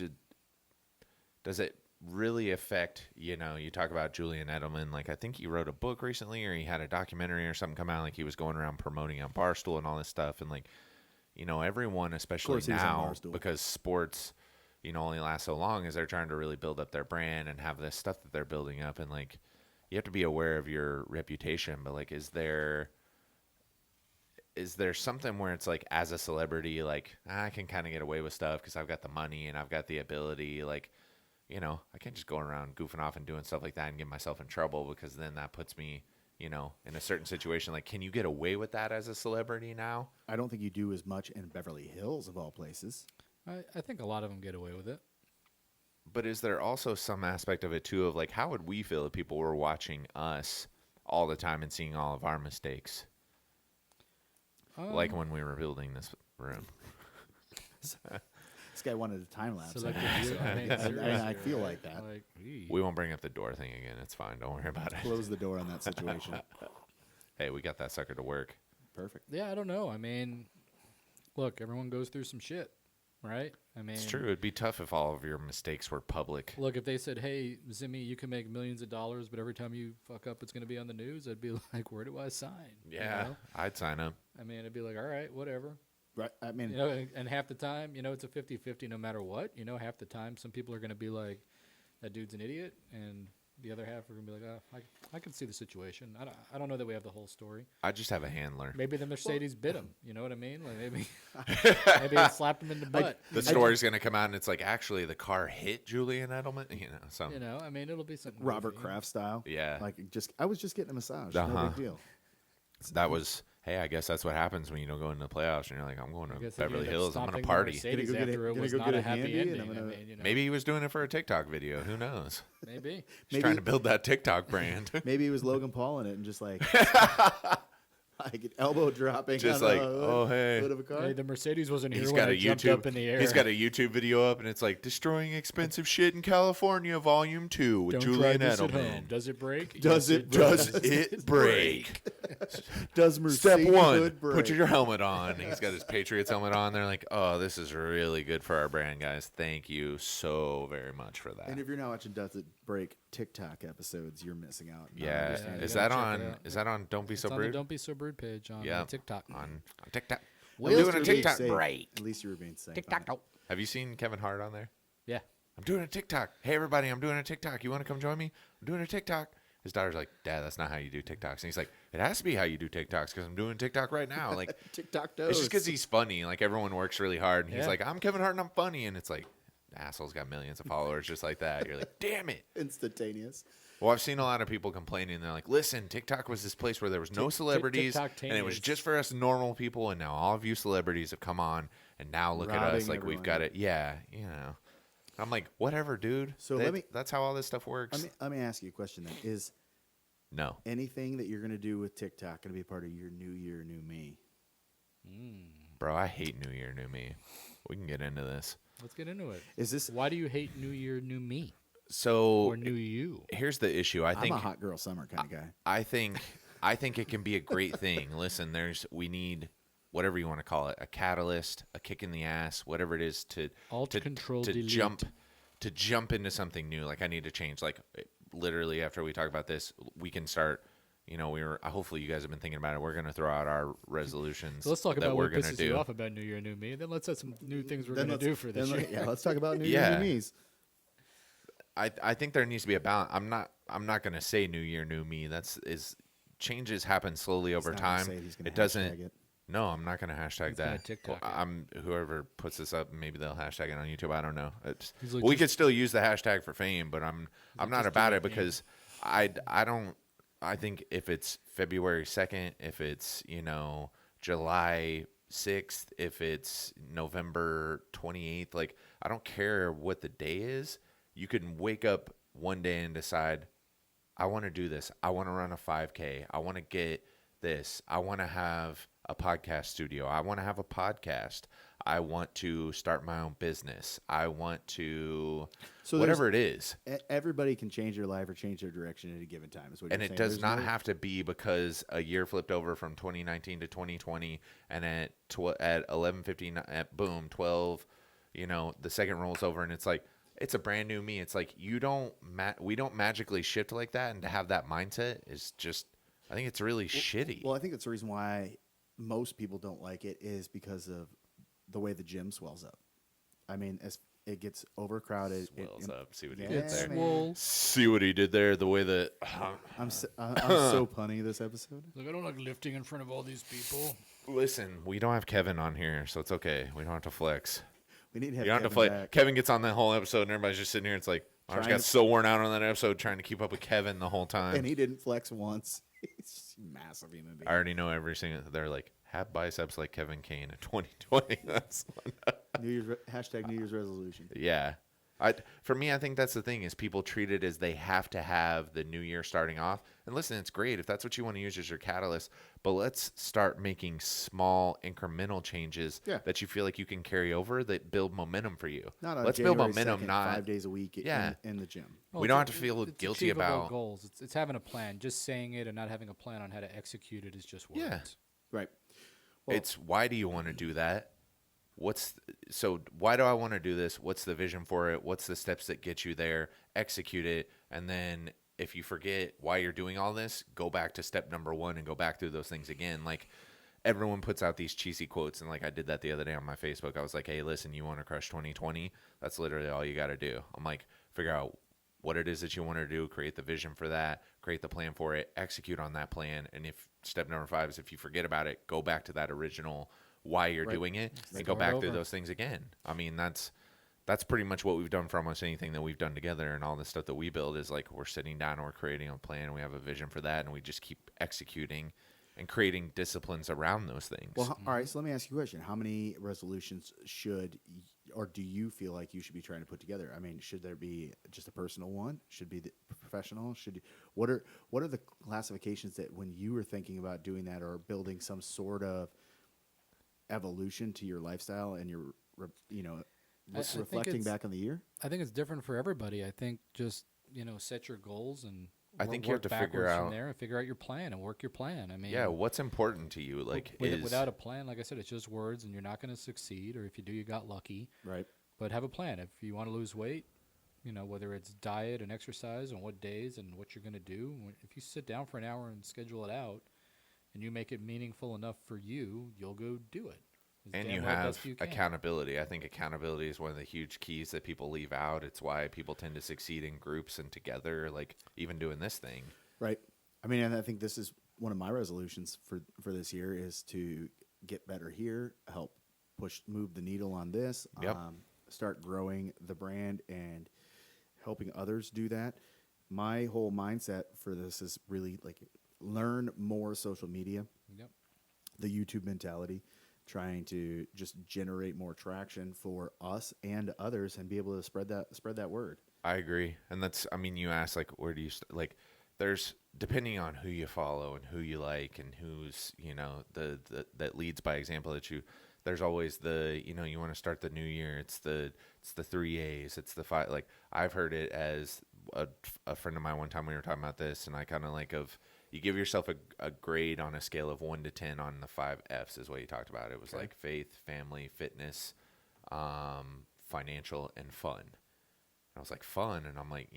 does it really affect, you talk about Julian Edelman, like I think he wrote a book recently or he had a documentary or something come out, like he was going around promoting on Barstool and all this stuff. And like, everyone, especially he was on now, Barstool. because sports, only last so long, is they're trying to really build up their brand and have this stuff that they're building up. And like, you have to be aware of your reputation, but like, is there something where it's like, as a celebrity, like I can kind of get away with stuff because I've got the money and I've got the ability, like, I can't just go around goofing off and doing stuff like that and get myself in trouble, because then that puts me, in a certain situation. Like, can you get away with that as a celebrity now? I don't think you do as much in Beverly Hills of all places. I think a lot of them get away with it. But is there also some aspect of it too of like, how would we feel if people were watching us all the time and seeing all of our mistakes? Like when we were building this room. This guy wanted a time lapse. So like, I feel like that. Like, We won't bring up the door thing again. It's fine. Don't worry about it. Close the door on that situation. Hey, we got that sucker to work. Perfect. yeah, I don't know. I mean, look, everyone goes through some shit, right? I mean, It's true. It'd be tough if all of your mistakes were public. Look, if they said, "Hey, Zimmy, you can make millions of dollars, but every time you fuck up, it's going to be on the news," I'd be like, "Where do I sign?" Yeah, You know? I'd sign up. I mean, I'd be like, "All right, whatever." Right. I mean, And half the time, it's a 50-50 no matter what. Half the time, some people are going to be like, "That dude's an idiot," and the other half are going to be like, "Oh, I can see the situation." I don't know that we have the whole story. I just have a handler. Maybe the Mercedes bit him. You know what I mean? Like maybe it slapped him in the butt. The story's going to come out and it's like, actually, the car hit Julian Edelman. So. I mean, it'll be something. Robert goofy. Kraft style. Yeah. Like I was just getting a massage. Uh-huh. No big deal. That was, hey, I guess that's what happens when you don't go into the playoffs and you're like, I'm going I to guess if you Beverly end up Hills. I'm going stomping to the party. Mercedes Gonna go get after a- it gonna was go not get a a happy handy, and ending. I'm I gonna- mean, Maybe he was doing it for a TikTok video. Who knows? maybe. He's Maybe- trying to build that TikTok brand. Maybe it was Logan Paul in it and just like like elbow dropping. Just on like, the hood, oh, hey. hood of a car. Hey, the Mercedes wasn't here He's when got I a jumped YouTube. up in the air. He's got a YouTube video up, and it's like destroying expensive shit in California, Volume 2 with Don't Julian try this at home. Edelman. Does it break? Does Yes, it Does Does it break? Does Step Mercedes one, hood break? put your helmet on. He's got his Patriots helmet on. They're like, oh, this is really good for our brand, guys. Thank you so very much for that. And if you're not watching Does It Break TikTok episodes, you're missing out. Not Yeah, understanding is you that gotta check on? it out. Is that on? Don't be so It's on the brewed. Don't Be So Brewed page on Yeah, TikTok. on TikTok. At I'm least doing a you were being TikTok safe. break. At least you were being safe. TikTok. Have you seen Kevin Hart on there? Yeah. I'm doing a TikTok. Hey, everybody, I'm doing a TikTok. You want to come join me? I'm doing a TikTok. His daughter's like, Dad, that's not how you do TikToks. And he's like, it has to be how you do TikToks because I'm doing TikTok right now. Like, TikTok does. it's just because he's funny. Like, everyone works really hard. And he's Yeah. like, I'm Kevin Hart and I'm funny. And it's like, the asshole's got millions of followers just like that. You're like, damn it. instantaneous. Well, I've seen a lot of people complaining. They're like, listen, TikTok was this place where there was no celebrities. And it was TikTok-tanious. just for us normal people. And now all of you celebrities have come on. And now look at us Robbing like we've everyone. got it. Yeah, I'm like, whatever, dude. So that's how all this stuff works. Let me ask you a question then. Is No. anything that you're going to do with TikTok going to be part of your new year, new me? Bro, I hate New Year, New Me. We can get into this. Let's get into it. Is this? Why do you hate New Year, New Me? So Or New You? here's the issue. I'm a hot girl summer kind of guy. I think it can be a great thing. Listen, we need whatever you want to call it, a catalyst, a kick in the ass, whatever it is to Control, to delete. jump into something new. Like I need to change. Like literally after we talk about this, we can start. Hopefully you guys have been thinking about it. We're going to throw out our resolutions. So let's talk that about we're what going to pisses do. you off about New Year, New Me. Then let's set some new things we're Then going to let's- do for this then year. Yeah, let's talk about new Yeah. year, new me's. I think there needs to be a balance. I'm not going to say New Year, New Me. Changes happen slowly over not gonna time. say it, he's gonna It doesn't. hashtag it. No, I'm not going to hashtag He's gonna that. TikTok Well, it. whoever puts this up, maybe they'll hashtag it on YouTube. I don't know. He's like, we just- could still use the hashtag for fame, but I'm not just about do it it, yeah. because I don't I think if it's February 2nd, if it's, July 6th, if it's November 28th, like, I don't care what the day is. You can wake up one day and decide, I want to do this. I want to run a 5K. I want to get this. I want to have a podcast studio. I want to have a podcast. I want to start my own business. I want to, whatever it is. Everybody can change their life or change their direction at a given time. Is what And you're it saying. does There's not no- have to be because a year flipped over from 2019 to 2020, and at 11:59, at boom 12, the second rolls over, and it's like it's a brand new me. It's like we don't magically shift like that, and to have that mindset is just, I think it's really shitty. Well, I think that's the reason why most people don't like it is because of the way the gym swells up. I mean, as it gets overcrowded, Swells up. See what he Yeah, did there. man. Well, See what he did there. The way that I'm so punny this episode. look, I don't like lifting in front of all these people. listen, we don't have Kevin on here, so it's okay. We don't have to flex. We need to have You don't have to Kevin flex. back. Kevin gets on that whole episode, and everybody's just sitting here. It's like I just Trying got to- so worn out on that episode trying to keep up with Kevin the whole time. And he didn't flex once. He's a massive human being. I already know every single. They're like, have biceps like Kevin Kane in 2020. That's Hashtag New Year's resolution. yeah. For me, I think that's the thing is people treat it as they have to have the new year starting off. And listen, it's great if that's what you want to use as your catalyst, but let's start making small incremental changes Yeah. that you feel like you can carry over that build momentum for you. Not on Let's build January momentum, 2nd, not 5 days a week Yeah. in the gym. We don't have to feel it's guilty achievable about- goals. It's having a plan. Just saying it and not having a plan on how to execute it is just words. Yeah. Right. Well, it's why do you want to do that? So why do I want to do this? What's the vision for it? What's the steps that get you there? Execute it. And then if you forget why you're doing all this, go back to step number 1 and go back through those things again. Like everyone puts out these cheesy quotes. And like I did that the other day on my Facebook. I was like, hey, listen, you want to crush 2020? That's literally all you got to do. I'm like, figure out what it is that you want to do, create the vision for that, create the plan for it, execute on that plan. And if step number 5 is if you forget about it, go back to that original why you're doing it and go Start back through over. those things again. I mean, that's pretty much what we've done for almost anything that we've done together, and all the stuff that we build is like we're sitting down and we're creating a plan and we have a vision for that and we just keep executing and creating disciplines around those things. Well, all right. So let me ask you a question. How many resolutions or do you feel like you should be trying to put together? I mean, should there be just a personal one? Should be the professional? What are the classifications that when you were thinking about doing that or building some sort of evolution to your lifestyle and your I think reflecting it's- back on the year? I think it's different for everybody. I think just set your goals and I think you have work to figure backwards out- from there and figure out your plan and work your plan. I mean, yeah, what's important to you? Like without a plan, like I said, it's just words and you're not going to succeed. Or if you do, you got lucky. Right. But have a plan. If you want to lose weight, whether it's diet and exercise and what days and what you're going to do. If you sit down for an hour and schedule it out and you make it meaningful enough for you, you'll go do it. as and damn you well have best you can. accountability. I think accountability is one of the huge keys that people leave out. It's why people tend to succeed in groups and together, like even doing this thing. Right. I mean, and I think this is one of my resolutions for this year is to get better here, help move the needle on this, Yep. Start growing the brand and helping others do that. My whole mindset for this is really like learn more social media, Yep. the YouTube mentality, trying to just generate more traction for us and others and be able to spread that word. I agree. And that's, I mean, you asked, like, where do you, like, there's, depending on who you follow and who you like and who's, that leads by example there's always you want to start the new year. It's the 3 A's. It's the 5, like, I've heard it as a friend of mine one time we were talking about this, and I kind of like you give yourself a grade on a scale of 1 to 10 on the 5 F's is what you talked about. It was like faith, family, fitness, financial, and fun. And I was like, fun. And I'm like,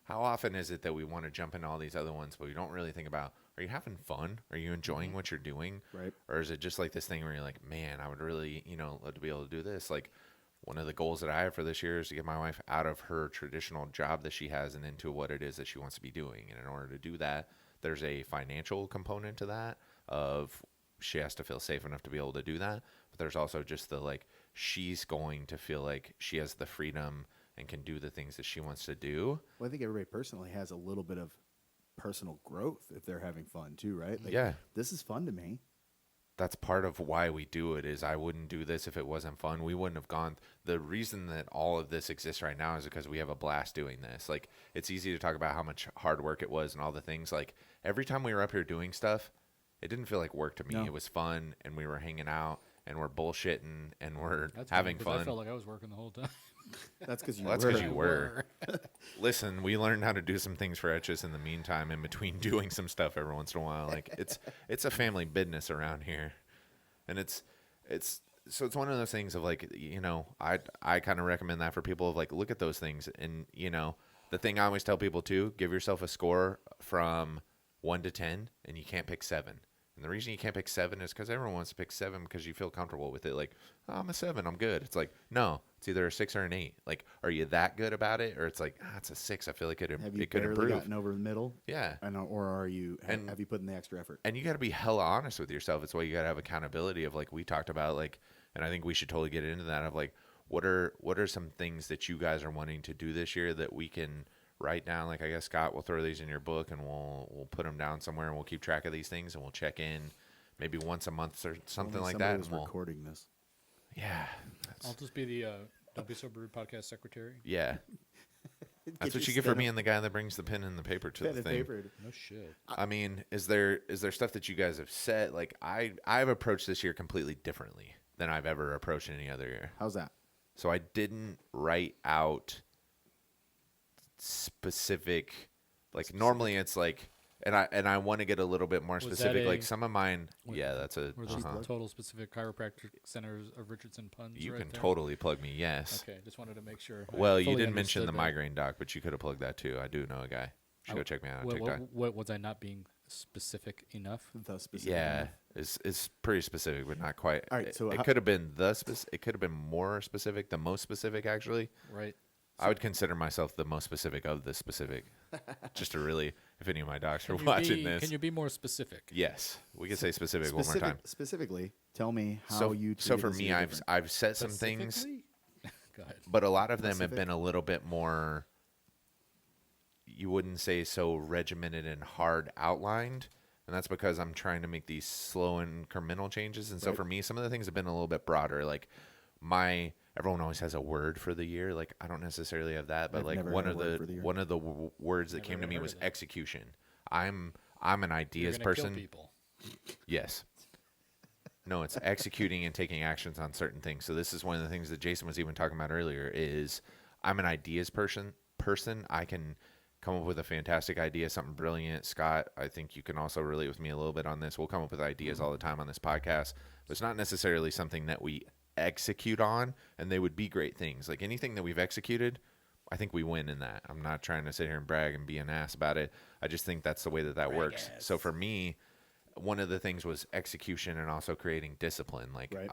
how often is it that we want to jump into all these other ones, but we don't really think about, are you having fun? Are you enjoying what you're doing? Right. Or is it just like this thing where you're like, man, I would really, love to be able to do this. Like one of the goals that I have for this year is to get my wife out of her traditional job that she has and into what it is that she wants to be doing. And in order to do that, there's a financial component to that of she has to feel safe enough to be able to do that. But there's also just the, like, she's going to feel like she has the freedom and can do the things that she wants to do. Well, I think everybody personally has a little bit of personal growth if they're having fun too, right? Like, Yeah. this is fun to me. That's part of why we do it. Is I wouldn't do this if it wasn't fun. We wouldn't have gone. The reason that all of this exists right now is because we have a blast doing this. Like, it's easy to talk about how much hard work it was and all the things. Like, every time we were up here doing stuff, it didn't feel like work to me. No. It was fun, and we were hanging out, and we're bullshitting, and we're That's having funny, 'cause fun. I felt like I was working the whole time. That's because you Well, that's were. 'cause you were. Listen, we learned how to do some things for Etchus in the meantime, in between doing some stuff every once in a while. Like, it's a family business around here, and it's so it's one of those things of like, you know, I kind of recommend that for people of like, look at those things, and you know, the thing I always tell people too, give yourself a score from 1 to 10, and you can't pick 7. And the reason you can't pick 7 is because everyone wants to pick 7 because you feel comfortable with it. Like, oh, I'm a 7, I'm good. It's like, no, it's either a 6 or an 8. Like, are you that good about it, or it's like, it's a 6. I feel like Have you it could barely improve. gotten over the middle? Yeah. Or are you? And- Have you put in the extra effort? And you got to be hella honest with yourself. It's why you got to have accountability of like we talked about, like, and I think we should totally get into that of like, what are some things that you guys are wanting to do this year that we can write down? Like, I guess Scott will throw these in your book, and we'll put them down somewhere, and we'll keep track of these things, and we'll check in maybe once a month or something Only like somebody that. was And we'll, recording this. yeah, I'll just be the Don't Be So Brewed podcast secretary. yeah. That's what your you get for pen being the guy that brings the pen and the paper to pen the and thing. paper. No shit. I mean, is there stuff that you guys have said? Like, I've approached this year completely differently than I've ever approached any other year. How's that? So I didn't write out specific, like normally it's like, and I want to get a little bit more Was that specific. Like a- some of mine, Wait, yeah, that's a. Were those Uh-huh. total specific chiropractic centers of Richardson puns? You right can there? totally plug me. Yes. Okay, just wanted to make sure. I Well, you fully didn't mention the understood that. migraine doc, but you could have plugged that too. I do know a guy. You should go check me out on TikTok. What was I not being specific enough? The specific Yeah, one. it's pretty specific, but not quite. All right, so it how- could have been it could have been more specific, the most specific actually. Right. I would consider myself the most specific of the specific. Just to really, if any of my docs are Can you watching be- this, Can you be more specific? yes, we can say specific one more time. Specifically, tell me how So, you. so treated for this me, year I've different. I've set some things, Specifically? Go ahead. but a lot of them have Specific? been a little bit more. You wouldn't say so regimented and hard outlined, and that's because I'm trying to make these slow incremental changes. And so Right. for me, some of the things have been a little bit broader. Like everyone always has a word for the year. Like I don't necessarily have that, but I've like never one had of a word the for the year. one of the words that Never came to even me heard was of that. execution. I'm an You're ideas gonna person. Kill people. Yes. No, it's executing and taking actions on certain things. So this is one of the things that Jason was even talking about earlier is I'm an ideas person. I can come up with a fantastic idea, something brilliant. Scott, I think you can also relate with me a little bit on this. We'll come up with ideas all the time on this podcast, but it's not necessarily something that we execute on, and they would be great things. Like anything that we've executed, I think we win in that. I'm not trying to sit here and brag and be an ass about it. I just think that's the way that works. So for me, one of the things was execution and also creating discipline. Like Right.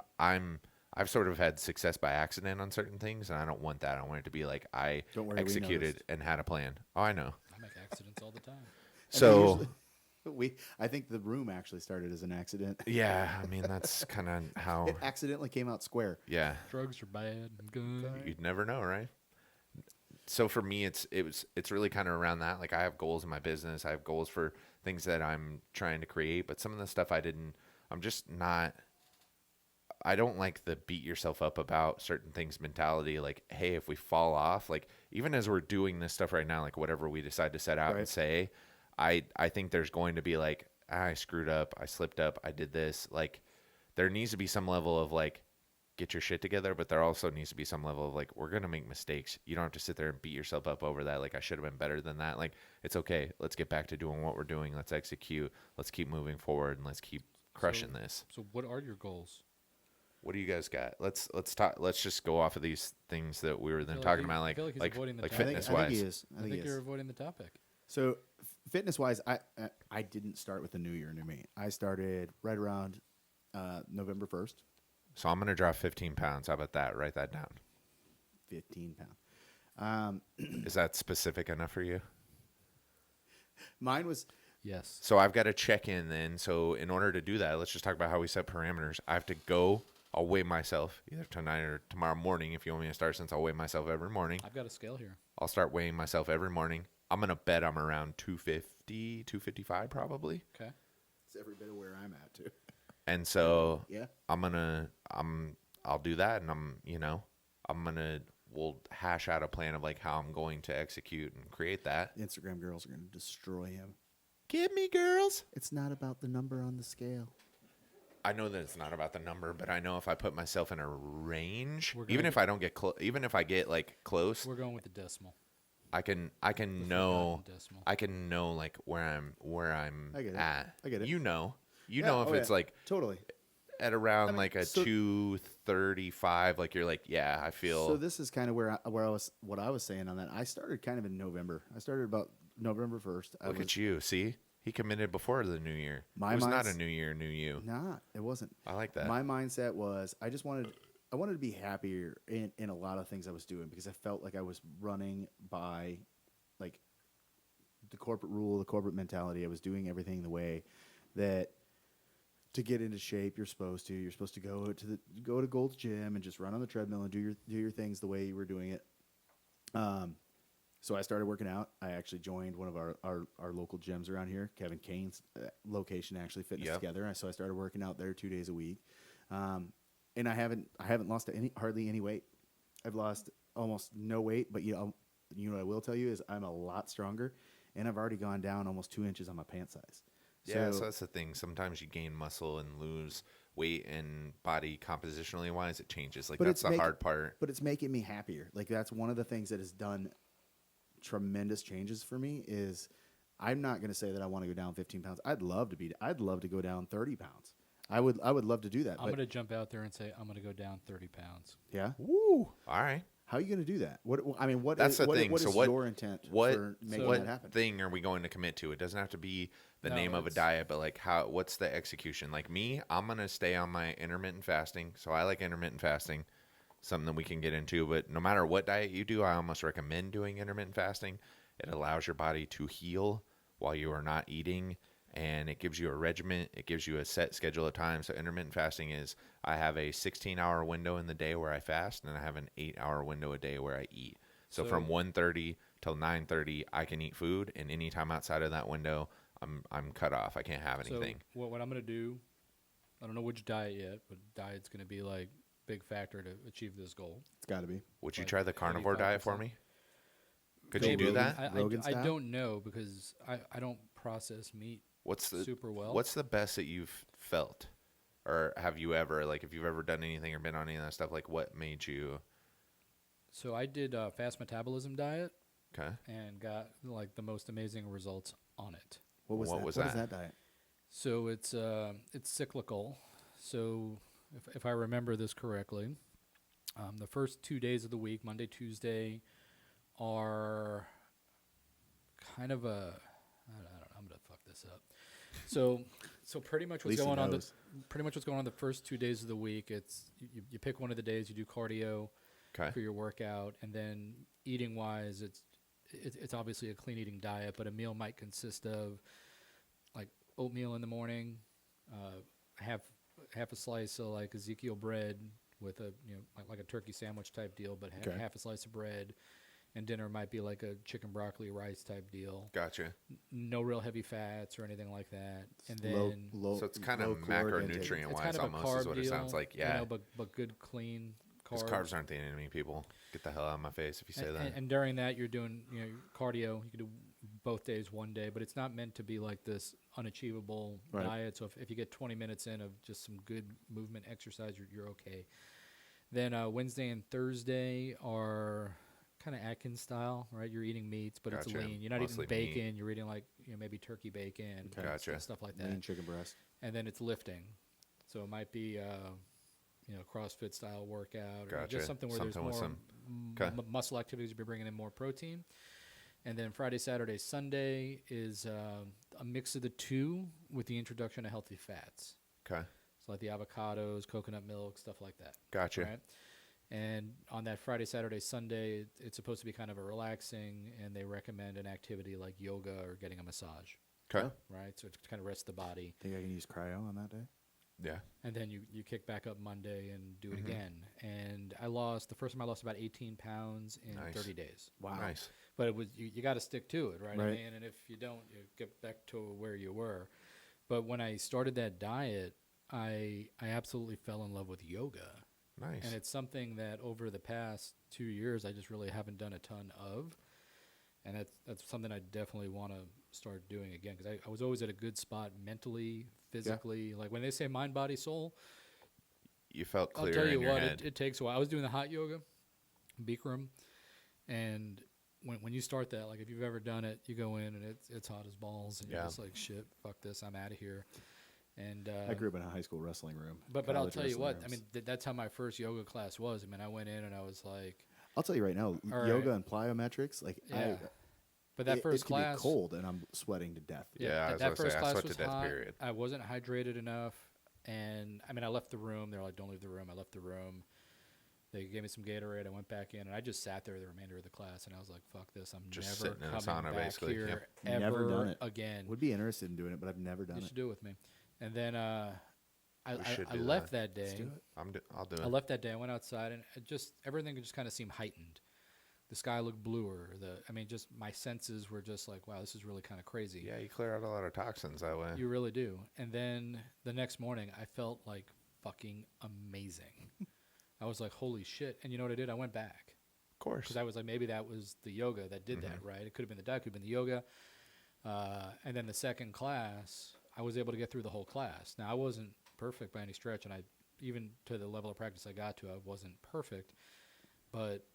I've sort of had success by accident on certain things, and I don't want that. I want it to be like I Don't worry, we executed noticed. and had a plan. Oh, I know. I make accidents all the time. So I think the room actually started as an accident. yeah, I mean that's kind of how. It accidentally came out square. Yeah, Drugs are bad and good. you'd never know, right? So for me, it's really kind of around that. Like I have goals in my business. I have goals for things that I'm trying to create, but some of the stuff I'm just not. I don't like the beat yourself up about certain things mentality. Like, hey, if we fall off, like even as we're doing this stuff right now, like whatever we decide to set out and Right. say, I think there's going to be like, I screwed up, I slipped up, I did this. Like there needs to be some level of like, get your shit together, but there also needs to be some level of like, we're going to make mistakes. You don't have to sit there and beat yourself up over that. Like I should have been better than that. Like it's okay. Let's get back to doing what we're doing. Let's execute. Let's keep moving forward and let's keep crushing this. So what are your goals? What do you guys got? Let's talk. Let's just go off of these things that we were then feel like talking he- about, I like feel like he's avoiding the like topic. fitness I think wise. he is. I think you're avoiding the topic. So, fitness wise, I didn't start with the new year, new me. I started right around November 1st, So I'm gonna drop 15 pounds. How about that? Write that down. 15 pound. Is that specific enough for you? Mine was Yes. So I've got to check in then. So in order to do that, let's just talk about how we set parameters. I have to go. I'll weigh myself either tonight or tomorrow morning. If you want me to start, since I'll weigh myself every morning, I've got a scale here. I'll start weighing myself every morning. I'm going to bet I'm around 250, 255 probably. Okay. It's every bit of where I'm at too. And so Yeah. I'll do that, and we'll hash out a plan of like how I'm going to execute and create that. Instagram girls are going to destroy him. Get me, girls. It's not about the number on the scale. I know that it's not about the number, but I know if I put myself in a range, We're even gonna if I don't get even if I get like close, We're going with the decimal. I can know forgotten decimal. I can know like where I'm I get it. at. I get it. You know Yeah, if oh, it's yeah. like Totally. at around I mean, like a so- 235, like you're like, yeah, I feel. So this is kind of where I was, what I was saying on that. I started kind of in November. I started about November 1st. Look at you, see, he committed before the new year. My It was not mind's- a new year, new you. Nah, it wasn't. I like that. My mindset was I wanted to be happier in a lot of things I was doing because I felt like I was running by like the corporate rule, the corporate mentality. I was doing everything the way that to get into shape you're supposed to. You're supposed to go to Gold's Gym and just run on the treadmill and do your things the way you were doing it. So I started working out. I actually joined one of our local gyms around here, Kevin Kane's location, actually Fitness Yep. Together. So I started working out there 2 days a week, and I haven't lost hardly any weight. I've lost almost no weight, but what I will tell you is I'm a lot stronger, and I've already gone down almost 2 inches on my pant size. Yeah, so that's the thing. Sometimes you gain muscle and lose weight, and body compositionally wise, it changes. Like that's the hard part. But it's making me happier. Like that's one of the things that has done tremendous changes for me. Is I'm not going to say that I want to go down 15 pounds. I'd love to go down 30 pounds. I would love to do that. I'm but going to jump out there and say I'm going to go down 30 pounds. yeah. Woo! All right. How are you going to do that? What That's the thing. What so is what your intent what for making what that happen? thing are we going to commit to? It doesn't have to be the No, name of a it's- diet, but like what's the execution? Like me, I'm gonna stay on my intermittent fasting. So I like intermittent fasting, something that we can get into. But no matter what diet you do, I almost recommend doing intermittent fasting. It allows your body to heal while you are not eating, and it gives you a regimen. It gives you a set schedule of time. So intermittent fasting is I have a 16-hour window in the day where I fast, and I have an 8-hour window a day where I eat. So from 1:30 till 9:30, I can eat food, and any time outside of that window, I'm cut off. I can't have anything. So what I'm going to do, I don't know which diet yet, but diet's going to be like big factor to achieve this goal. It's got to be. Would you like try the carnivore diet for 85%. me? Could Joe you do Rogan? that? Rogan I style? don't know because I don't process meat What's the super well. What's the best that you've felt, or have you ever if you've ever done anything or been on any of that stuff? Like what made you? So I did a fast metabolism diet Okay. and got like the most amazing results on it. What was What that? was What is that? that diet? So it's cyclical. So if I remember this correctly, the first 2 days of the week, Monday, Tuesday, are kind of a I don't know. I'm gonna fuck this up. So pretty much what's least he going on knows. the first 2 days of the week. It's you pick one of the days, you do cardio Okay. for your workout, and then eating wise, it's obviously a clean eating diet, but a meal might consist of like oatmeal in the morning, half a slice of like Ezekiel bread with a like a turkey sandwich type deal, but Okay. half a slice of bread, and dinner might be like a chicken broccoli rice type deal. Gotcha. No real heavy fats or anything like that, and Low- then low- So it's kind low of caloric intake. macronutrient it's wise, kind of a almost carb is what deal, it sounds like. Yeah. but good clean Because carbs. carbs aren't the enemy, people. Get the hell out of my face if you say that. And during that, you're doing cardio. You can do both days one day, but it's not meant to be like this unachievable Right. diet. So if you get 20 minutes in of just some good movement exercise, you're okay. Then Wednesday and Thursday are kind of Atkins style, right? You're eating meats, but it's Gotcha. lean. You're not Mostly eating meat. bacon. You're eating like maybe turkey bacon, Okay. Gotcha. stuff like that. Lean chicken breast. And then it's lifting. So it might be CrossFit style workout, or Gotcha. just something where Something there's with more some- okay. muscle activities. You'll be bringing in more protein. And then Friday, Saturday, Sunday is a mix of the two with the introduction of healthy fats. Okay. So like the avocados, coconut milk, stuff like that. Gotcha. Right? And on that Friday, Saturday, Sunday, it's supposed to be kind of a relaxing, and they recommend an activity like yoga or getting a massage. Okay. Right? So to kind of rest the body. Think I can use cryo on that day? Yeah. and then you kick back up Monday and do it Mm-hmm. again. And the first time I lost about 18 pounds in Nice. 30 days. Wow. Nice. But it was you got to stick to it, right? I Right. mean, and if you don't, you get back to where you were. But when I started that diet, I absolutely fell in love with yoga. Nice. And it's something that over the past 2 years I just really haven't done a ton of. And that's something I definitely want to start doing again, because I was always at a good spot mentally, physically. Like when they say mind, body, soul, You felt I'll clear tell in you your what, head. it takes a while. I was doing the hot yoga, Bikram, and when you start that, like if you've ever done it, you go in and it's hot as balls, and you're Yeah. just like, shit, fuck this, I'm out of here. And I grew up in a high school wrestling room. but I'll college tell you wrestling what, rooms. I mean, that's how my first yoga class was. I mean, I went in and I was like, I'll tell you right now, All right. yoga and plyometrics, like yeah. But that it first can be class, cold and I'm sweating to death. Yeah, I was that gonna say, first I class sweat to was death, hot. period. I wasn't hydrated enough, and I mean, I left the room. They're like, "Don't leave the room." I left the room. They gave me some Gatorade. I went back in, and I just sat there the remainder of the class, and I was like, "Fuck this! I'm Just never sitting in a coming sauna, back basically. here Yep. ever Never done it. again." Would be interested in doing it, but I've never done You it. should do it with me. And then We should I do left that. that Let's day. do it. I'll do it. I left that day. I went outside, and everything just kind of seemed heightened. The sky looked bluer. Just my senses were just like, wow, this is really kind of crazy. Yeah, you clear out a lot of toxins that way. You really do. And then the next morning, I felt like fucking amazing. I was like, holy shit. And you know what I did? I went back. Of course. Because I was like, maybe that was the yoga that did that, right? It could have been the diet, could have been the yoga. And then the second class, I was able to get through the whole class. Now, I wasn't perfect by any stretch, and even to the level of practice I got to, I wasn't perfect. But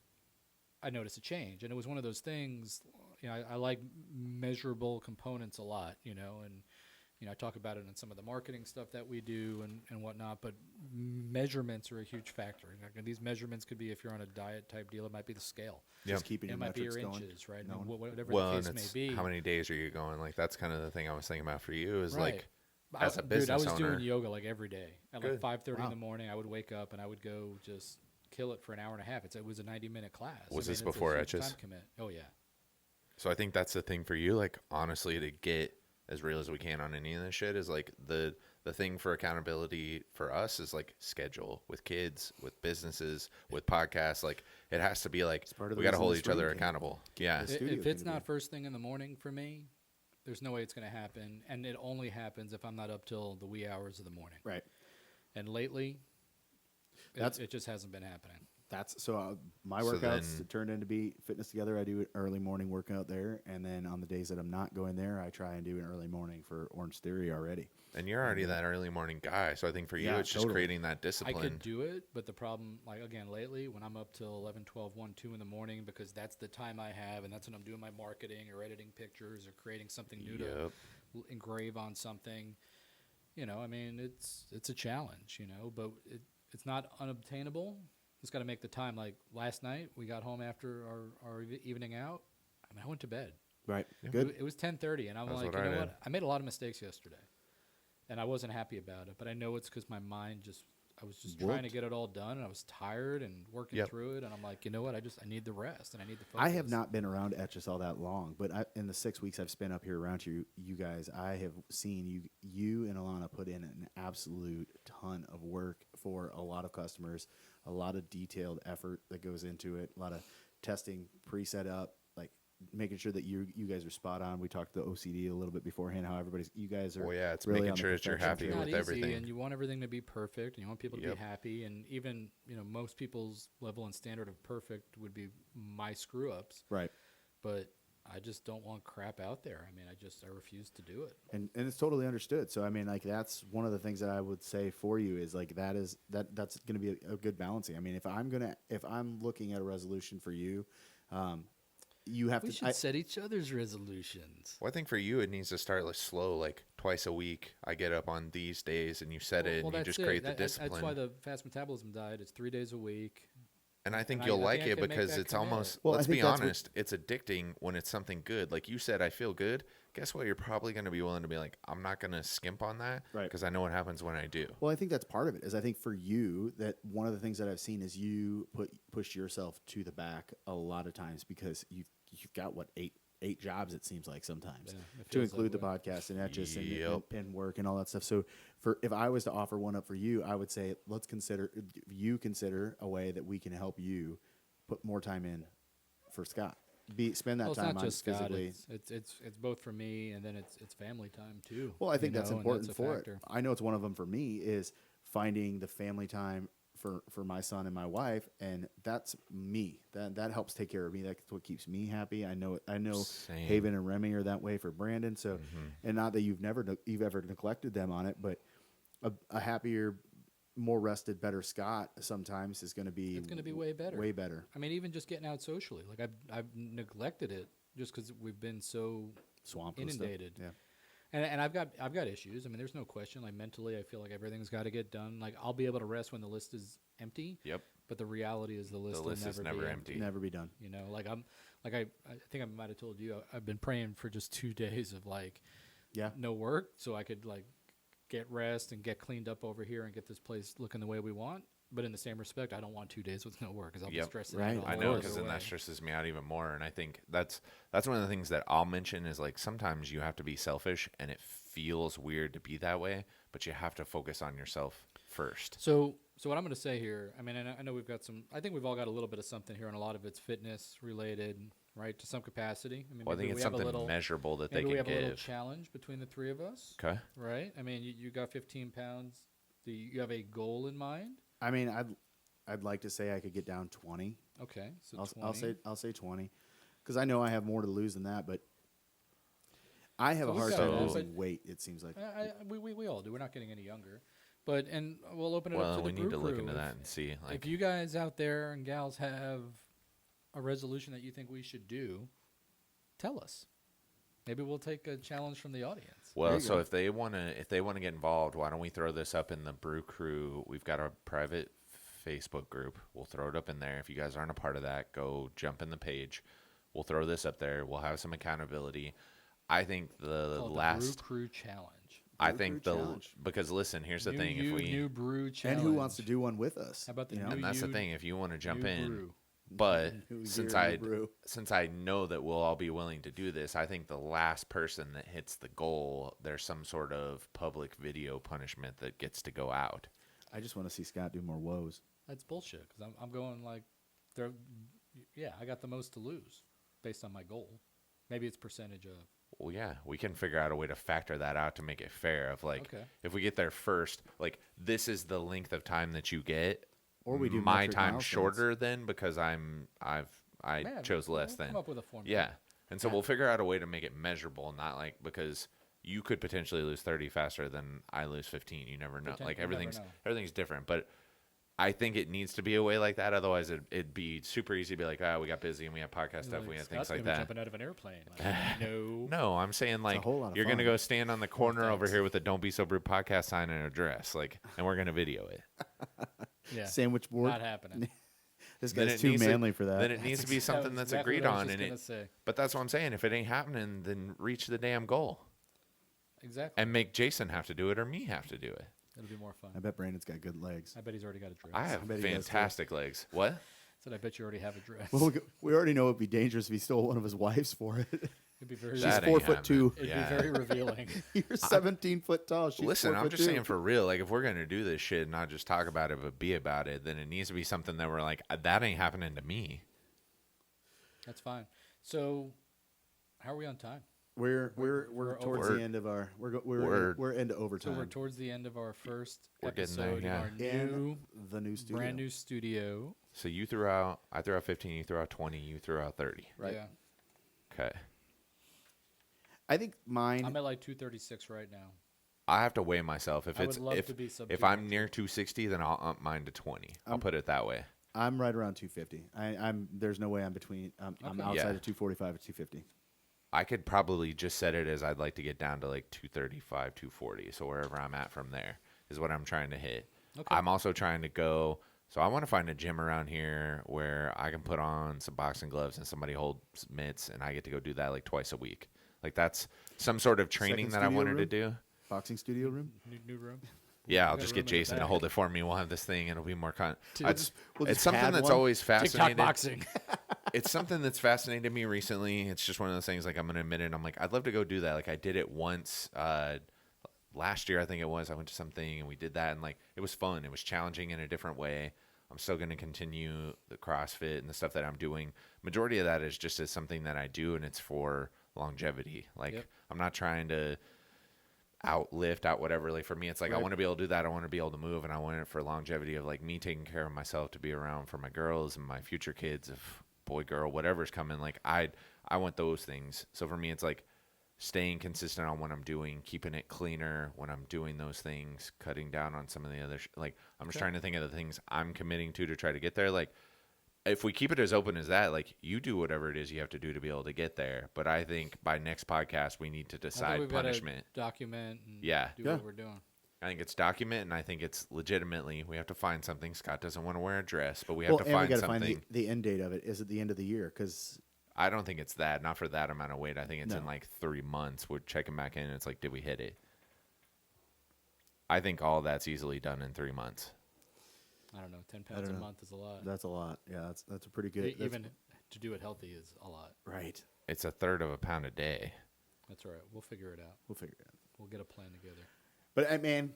I noticed a change. And it was one of those things, I like measurable components a lot, and I talk about it in some of the marketing stuff that we do and whatnot, but measurements are a huge factor. And these measurements could be, if you're on a diet type deal, it might be the scale. Just keeping It your might be your metrics going. inches, right? No. Whatever Well, the and case may it's be. how many days are you going? Like that's kind of the thing I was thinking about for you is Right. like as a Dude, business I was owner. doing yoga like every day. At Good. like 5:30 in Wow. the morning, I would wake up and I would go just kill it for an hour and a half. It was a 90-minute class. Was this it's a before huge etches? time commit. Oh, yeah. So I think that's the thing for you, like honestly, to get as real as we can on any of this shit is like the thing for accountability for us is like schedule with kids, with businesses, with podcasts. Like it has to be like part of the we got to reason hold this each other room came. accountable. Yeah. This studio If it's can be- not first thing in the morning for me, there's no way it's going to happen. And it only happens if I'm not up till the wee hours of the morning. Right. And lately, That's- it just hasn't been happening. That's so my So workouts then- turned into be Fitness Together. I do an early morning workout there, and then on the days that I'm not going there, I try and do an early morning for Orange Theory already. And you're already that early morning guy. So I think for you, Yeah, it's just totally. creating that I discipline. could do it, but the problem, like again, lately, when I'm up till 11, 12, 1, 2 in the morning, because that's the time I have, and that's when I'm doing my marketing or editing pictures or creating something new to Yep. engrave on something. It's a challenge, but it's not unobtainable. Just got to make the time. Like last night, we got home after our evening out. I went to bed. Right. Yeah. Good. It was 10:30, and I'm That's like, what you I know did. what? I made a lot of mistakes yesterday, and I wasn't happy about it. But I know it's because my mind I was just trying to Whooped. get it all done, and I was tired and working Yep. through it. And I'm like, you know what? I need the rest, and I need the focus. I have not been around Etches all that long, but in the 6 weeks I've spent up here around you guys, I have seen you and Alana put in an absolute ton of work for a lot of customers, a lot of detailed effort that goes into it, a lot of testing pre-set up, like making sure that you guys are spot on. We talked the OCD a little bit beforehand, how you guys are. Well, yeah, it's really making on the sure that you're perfection happy It's trail. not with easy, everything. and you want everything to be perfect, and you want people to Yep. be happy. And even most people's level and standard of perfect would be my screw ups, Right. but I just don't want crap out there. I refuse to do it. And it's totally understood. So like that's one of the things that I would say for you is like that's going to be a good balancing. If I'm looking at a resolution for you, you have We to. should set each other's resolutions. Well, I think for you, it needs to start like slow, like twice a week. I get up on these days, and you set it, and you that's just it. create the That's discipline. why the fast metabolism diet is 3 days a week. And I think And I- you'll I like think I it can make because that it's commit. almost, Well, I let's think be that's what- honest, it's addicting when it's something good. Like you said, I feel good. Guess what? You're probably going to be willing to be like, I'm not going to skimp on that Right. because I know what happens when I do. Well, I think that's part of it. Is I think for you that one of the things that I've seen is you pushed yourself to the back a lot of times because you've got what 8 jobs, it seems like sometimes, Yeah, it to feels include the that way. podcast and not just Yep. in work and all that stuff. So if I was to offer one up for you, I would say let's consider a way that we can help you put more time in for Scott. Spend that Well, it's time not on just Scott. physically. It's both for me, and then it's family time too. Well, I think that's and important a for factor. it. I know it's one of them for me is finding the family time for my son and my wife, and that's me. That helps take care of me. That's what keeps me happy. I know Same. Haven and Remy are that way for Brandon. So, and not that you've ever neglected them on it, but a happier, more rested, better Scott sometimes is going to be It's going to be way better. Way better. I mean, even just getting out socially. Like I've neglected it just because we've been so Swamped with stuff. inundated. Yeah. And I've got issues. I mean, there's no question. Like mentally, I feel like everything's got to get done. Like I'll be able to rest when the list is empty. Yep. But the reality is the list will is never be empty. Never be done. You know, like I think I might have told you I've been praying for just 2 days of like Yeah. no work so I could like get rest and get cleaned up over here and get this place looking the way we want. But in the same respect, I don't want 2 days with no work because I'll be Yep. stressing Right. out all I know, over because the then that way. stresses me out even more. And I think that's one of the things that I'll mention is like sometimes you have to be selfish, and it feels weird to be that way, but you have to focus on yourself first. So what I'm going to say here, I mean, I know we've got some. I think we've all got a little bit of something here, and a lot of it's fitness related, right, to some capacity. I mean, Well, I think maybe it's we have a something little, measurable that they maybe we can have a little give. challenge between the three of us, Okay. right? I mean, you got 15 pounds. Do you have a goal in mind? I mean, I'd like to say I could get down 20. Okay, so I'll say 20, because I know I have more to lose than that. But I have So a we've hard got time that, losing but- weight. It seems like we all do. We're not getting any younger, but and we'll open it up Well, to the we brew need to look crew. into that and see. Like, If you guys out there and gals have a resolution that you think we should do, tell us. Maybe we'll take a challenge from the audience. well, you so go. if they want to get involved, why don't we throw this up in the Brew Crew? We've got a private Facebook group. We'll throw it up in there. If you guys aren't a part of that, go jump in the page. We'll throw this up there. We'll have some accountability. I think the Called last the Brew Crew Challenge. I Brew think Crew the Challenge. because listen, here's the New thing. you, If we new brew challenge. and who wants to do one with us? How about the you know? new and that's the you, thing. If you want to jump new in, brew? but New since year, new brew. since I know that we'll all be willing to do this, I think the last person that hits the goal, there's some sort of public video punishment that gets to go out. I just want to see Scott do more woes. That's bullshit. Because I'm going like, yeah, I got the most to lose based on my goal. Maybe it's percentage of. Well, yeah, we can figure out a way to factor that out to make it fair. Of like, Okay. if we get there first, like this is the length of time that you get. Or we do my metric time milestones. shorter then because I Yeah, chose less we'll than. Come up with a formula. Yeah, and so Yeah. we'll figure out a way to make it measurable, not like because you could potentially lose 30 faster than I lose 15. You never know. Like You never everything's know. different, but I think it needs to be a way like that. Otherwise, it'd be super easy to be like, we got busy and we have podcast stuff, Like, we have Scott's things like gonna be that. Jumping out of an airplane. Like, no. No, I'm saying like whole lot of you're gonna fun. go stand on the corner over thanks. here with a "Don't Be So Brewed" podcast sign and a dress, like, and we're gonna video it. Yeah. Sandwich board. Not happening. This Then guy's it too needs to- manly for that. Then it needs to be something that's exactly agreed what I was on, just and gonna say. But that's what I'm saying. If it ain't happening, then reach the damn goal Exactly. and make Jason have to do it or me have to do it. It'll be more fun. I bet Brandon's got good legs. I bet he's already got a dress. I have bet he does, too. fantastic legs. What? Said I bet you already have a dress. Well, we already know it'd be dangerous if he stole one of his wives for it. It'd be very. She's That four ain't foot happening. 2. It'd Yeah. be very revealing. You're 17 foot tall. She's Listen, 4 I'm foot just 2. saying for real. Like, if we're gonna do this shit and not just talk about it but be about it, then it needs to be something that we're like, that ain't happening to me. That's fine. So, how are we on time? We're towards over. the end of our We're- we're into So overtime. we're towards the end of our first We're getting there, episode yeah. in our new, in the new studio. brand new studio. So I threw out 15, you threw out 20, you threw out 30. Right. Yeah, Okay. I think mine. I'm at like 236 right now. I have to weigh myself. If I it's would love if to be sub if I'm near 260, then I'll up mine to 20. I'll put it that way. I'm right around 250. I'm there's no way I'm between. I'm Okay. outside Yeah. of 245 or 250. I could probably just set it as I'd like to get down to like 235, 240. So wherever I'm at from there is what I'm trying to hit. Okay. I'm also trying to go. So I want to find a gym around here where I can put on some boxing gloves and somebody holds mitts, and I get to go do that like twice a week. Like that's some sort of training Second that I studio wanted to room? do. Boxing studio room. New room. Yeah, I'll got just a get room in the Jason to back. hold it for me. We'll have this thing, and it'll be more We'll it's just something pad that's one. always TikTok fascinated. boxing. it's something that's fascinated me recently. It's just one of those things, like, I'm going to admit it. I'm like, I'd love to go do that. Like, I did it once last year, I think it was. I went to something and we did that, and like, it was fun. It was challenging in a different way. I'm still going to continue the CrossFit and the stuff that I'm doing. Majority of that is just as something that I do, and it's for longevity. Like, Yep. I'm not trying to outlift out whatever. Like, for me, it's like, I Right. want to be able to do that. I want to be able to move, and I want it for longevity of like me taking care of myself, to be around for my girls and my future kids, if boy, girl, whatever's coming. Like, I want those things. So for me, it's like staying consistent on what I'm doing, keeping it cleaner when I'm doing those things, cutting down on some of the other like, I'm just trying to think of the things I'm committing to try to get there. Like, if we keep it as open as that, like, you do whatever it is you have to do to be able to get there. But I think by next podcast, we need to I think decide we've punishment. gotta document and Yeah. do Yeah. what we're doing. I think it's document, and I think it's legitimately, we have to find something. Scott doesn't want to wear a dress, but we have Well, to and we find got to something. find the end date of it. Is it the end of the year? Because I don't think it's that. Not for that amount of weight. I think it's in No. like 3 months. We're checking back in, and it's like, did we hit it? I think all that's easily done in 3 months. I don't know. 10 pounds a don't know. month is a lot. that's a lot. Yeah, that's a pretty good. that's- Even to do it healthy is a lot. right. It's a third of a pound a day. That's all right. We'll figure it out. We'll figure it out. We'll get a plan together. But man,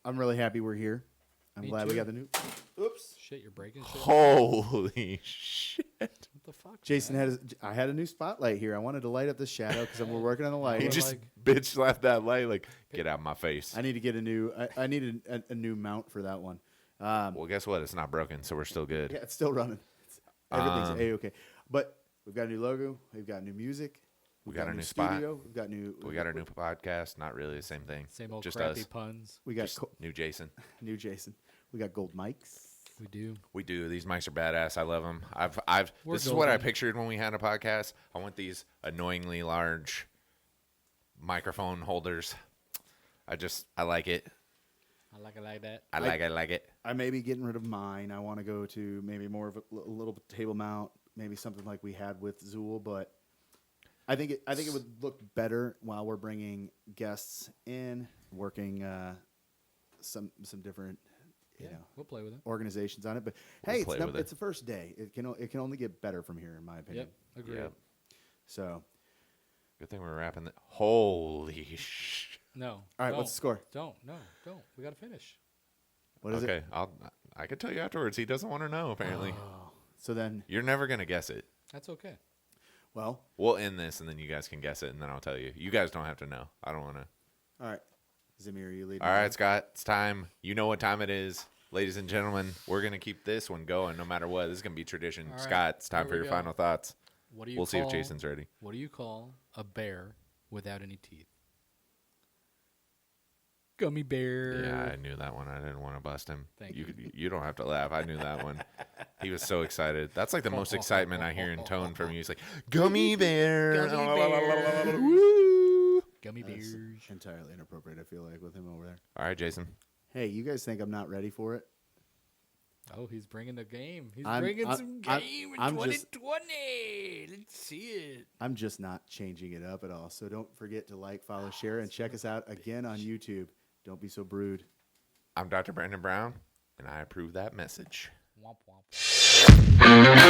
I'm really happy we're here. I'm Me glad we too. got the new. Oops. Shit, you're breaking shit. Holy shit. What the fuck? Jason man? I had a new spotlight here. I wanted to light up the shadow because we're working on the light. He We're just like- bitch slapped that light like, get out of my face. I need to get a new. I need a new mount for that one. Well, guess what? It's not broken, so we're still good. Yeah, it's still running. Everything's Um, a-okay. But we've got a new logo. We've got new music. We got a new spot. studio. We've got new. We got our new podcast. Not really the same thing. Same old just crappy us. puns. We got Just new Jason. new Jason. We got gold mics. We do. We do. These mics are badass. I love them. We're This is what I golden. pictured when we had a podcast. I want these annoyingly large microphone holders. I like it. I like it like that. I like it. I may be getting rid of mine. I want to go to maybe more of a little table mount, maybe something like we had with Zool. But I think it would look better while we're bringing guests in, working some different Yeah, we'll play with it. organizations on it. But We'll hey, play with it. it's the first day. It can only get better from here, in my opinion. Yep, agreed. Yeah. So Good thing we're wrapping that. Holy sh. No. all right, don't. what's the score? Don't. We got to finish. What is Okay, it? I could tell you afterwards. He doesn't want to know, apparently. So then, You're never going to guess it. That's okay. well, We'll end this, and then you guys can guess it, and then I'll tell you. You guys don't have to know. I don't want to. all right. Zamir, you lead. All right, Scott, it's time. You know what time it is. Ladies and gentlemen, we're going to keep this one going no matter what. This is going to be tradition. All right, Scott, it's time here for we your go. final thoughts. What do you We'll see if call- Jason's ready. What do you call a bear without any teeth? Gummy bear. Yeah, I knew that one. I didn't want to bust him. Thank You don't have to laugh. I knew that one. He was so excited. That's like the most excitement I hear in tone from you. He's like, gummy bear. Gummy bear. Woo. Gummy That's bears. entirely inappropriate. I feel like with him over there. All right, Jason. Hey, you guys think I'm not ready for it? Oh, he's bringing the game. He's I'm- bringing I'm- some I'm- game in I'm just- 2020. Let's see it. I'm just not changing it up at all. So don't forget to like, follow, share, and check us out again on YouTube. Don't be so brewed. I'm Dr. Brandon Brown, and I approve that message. Womp womp.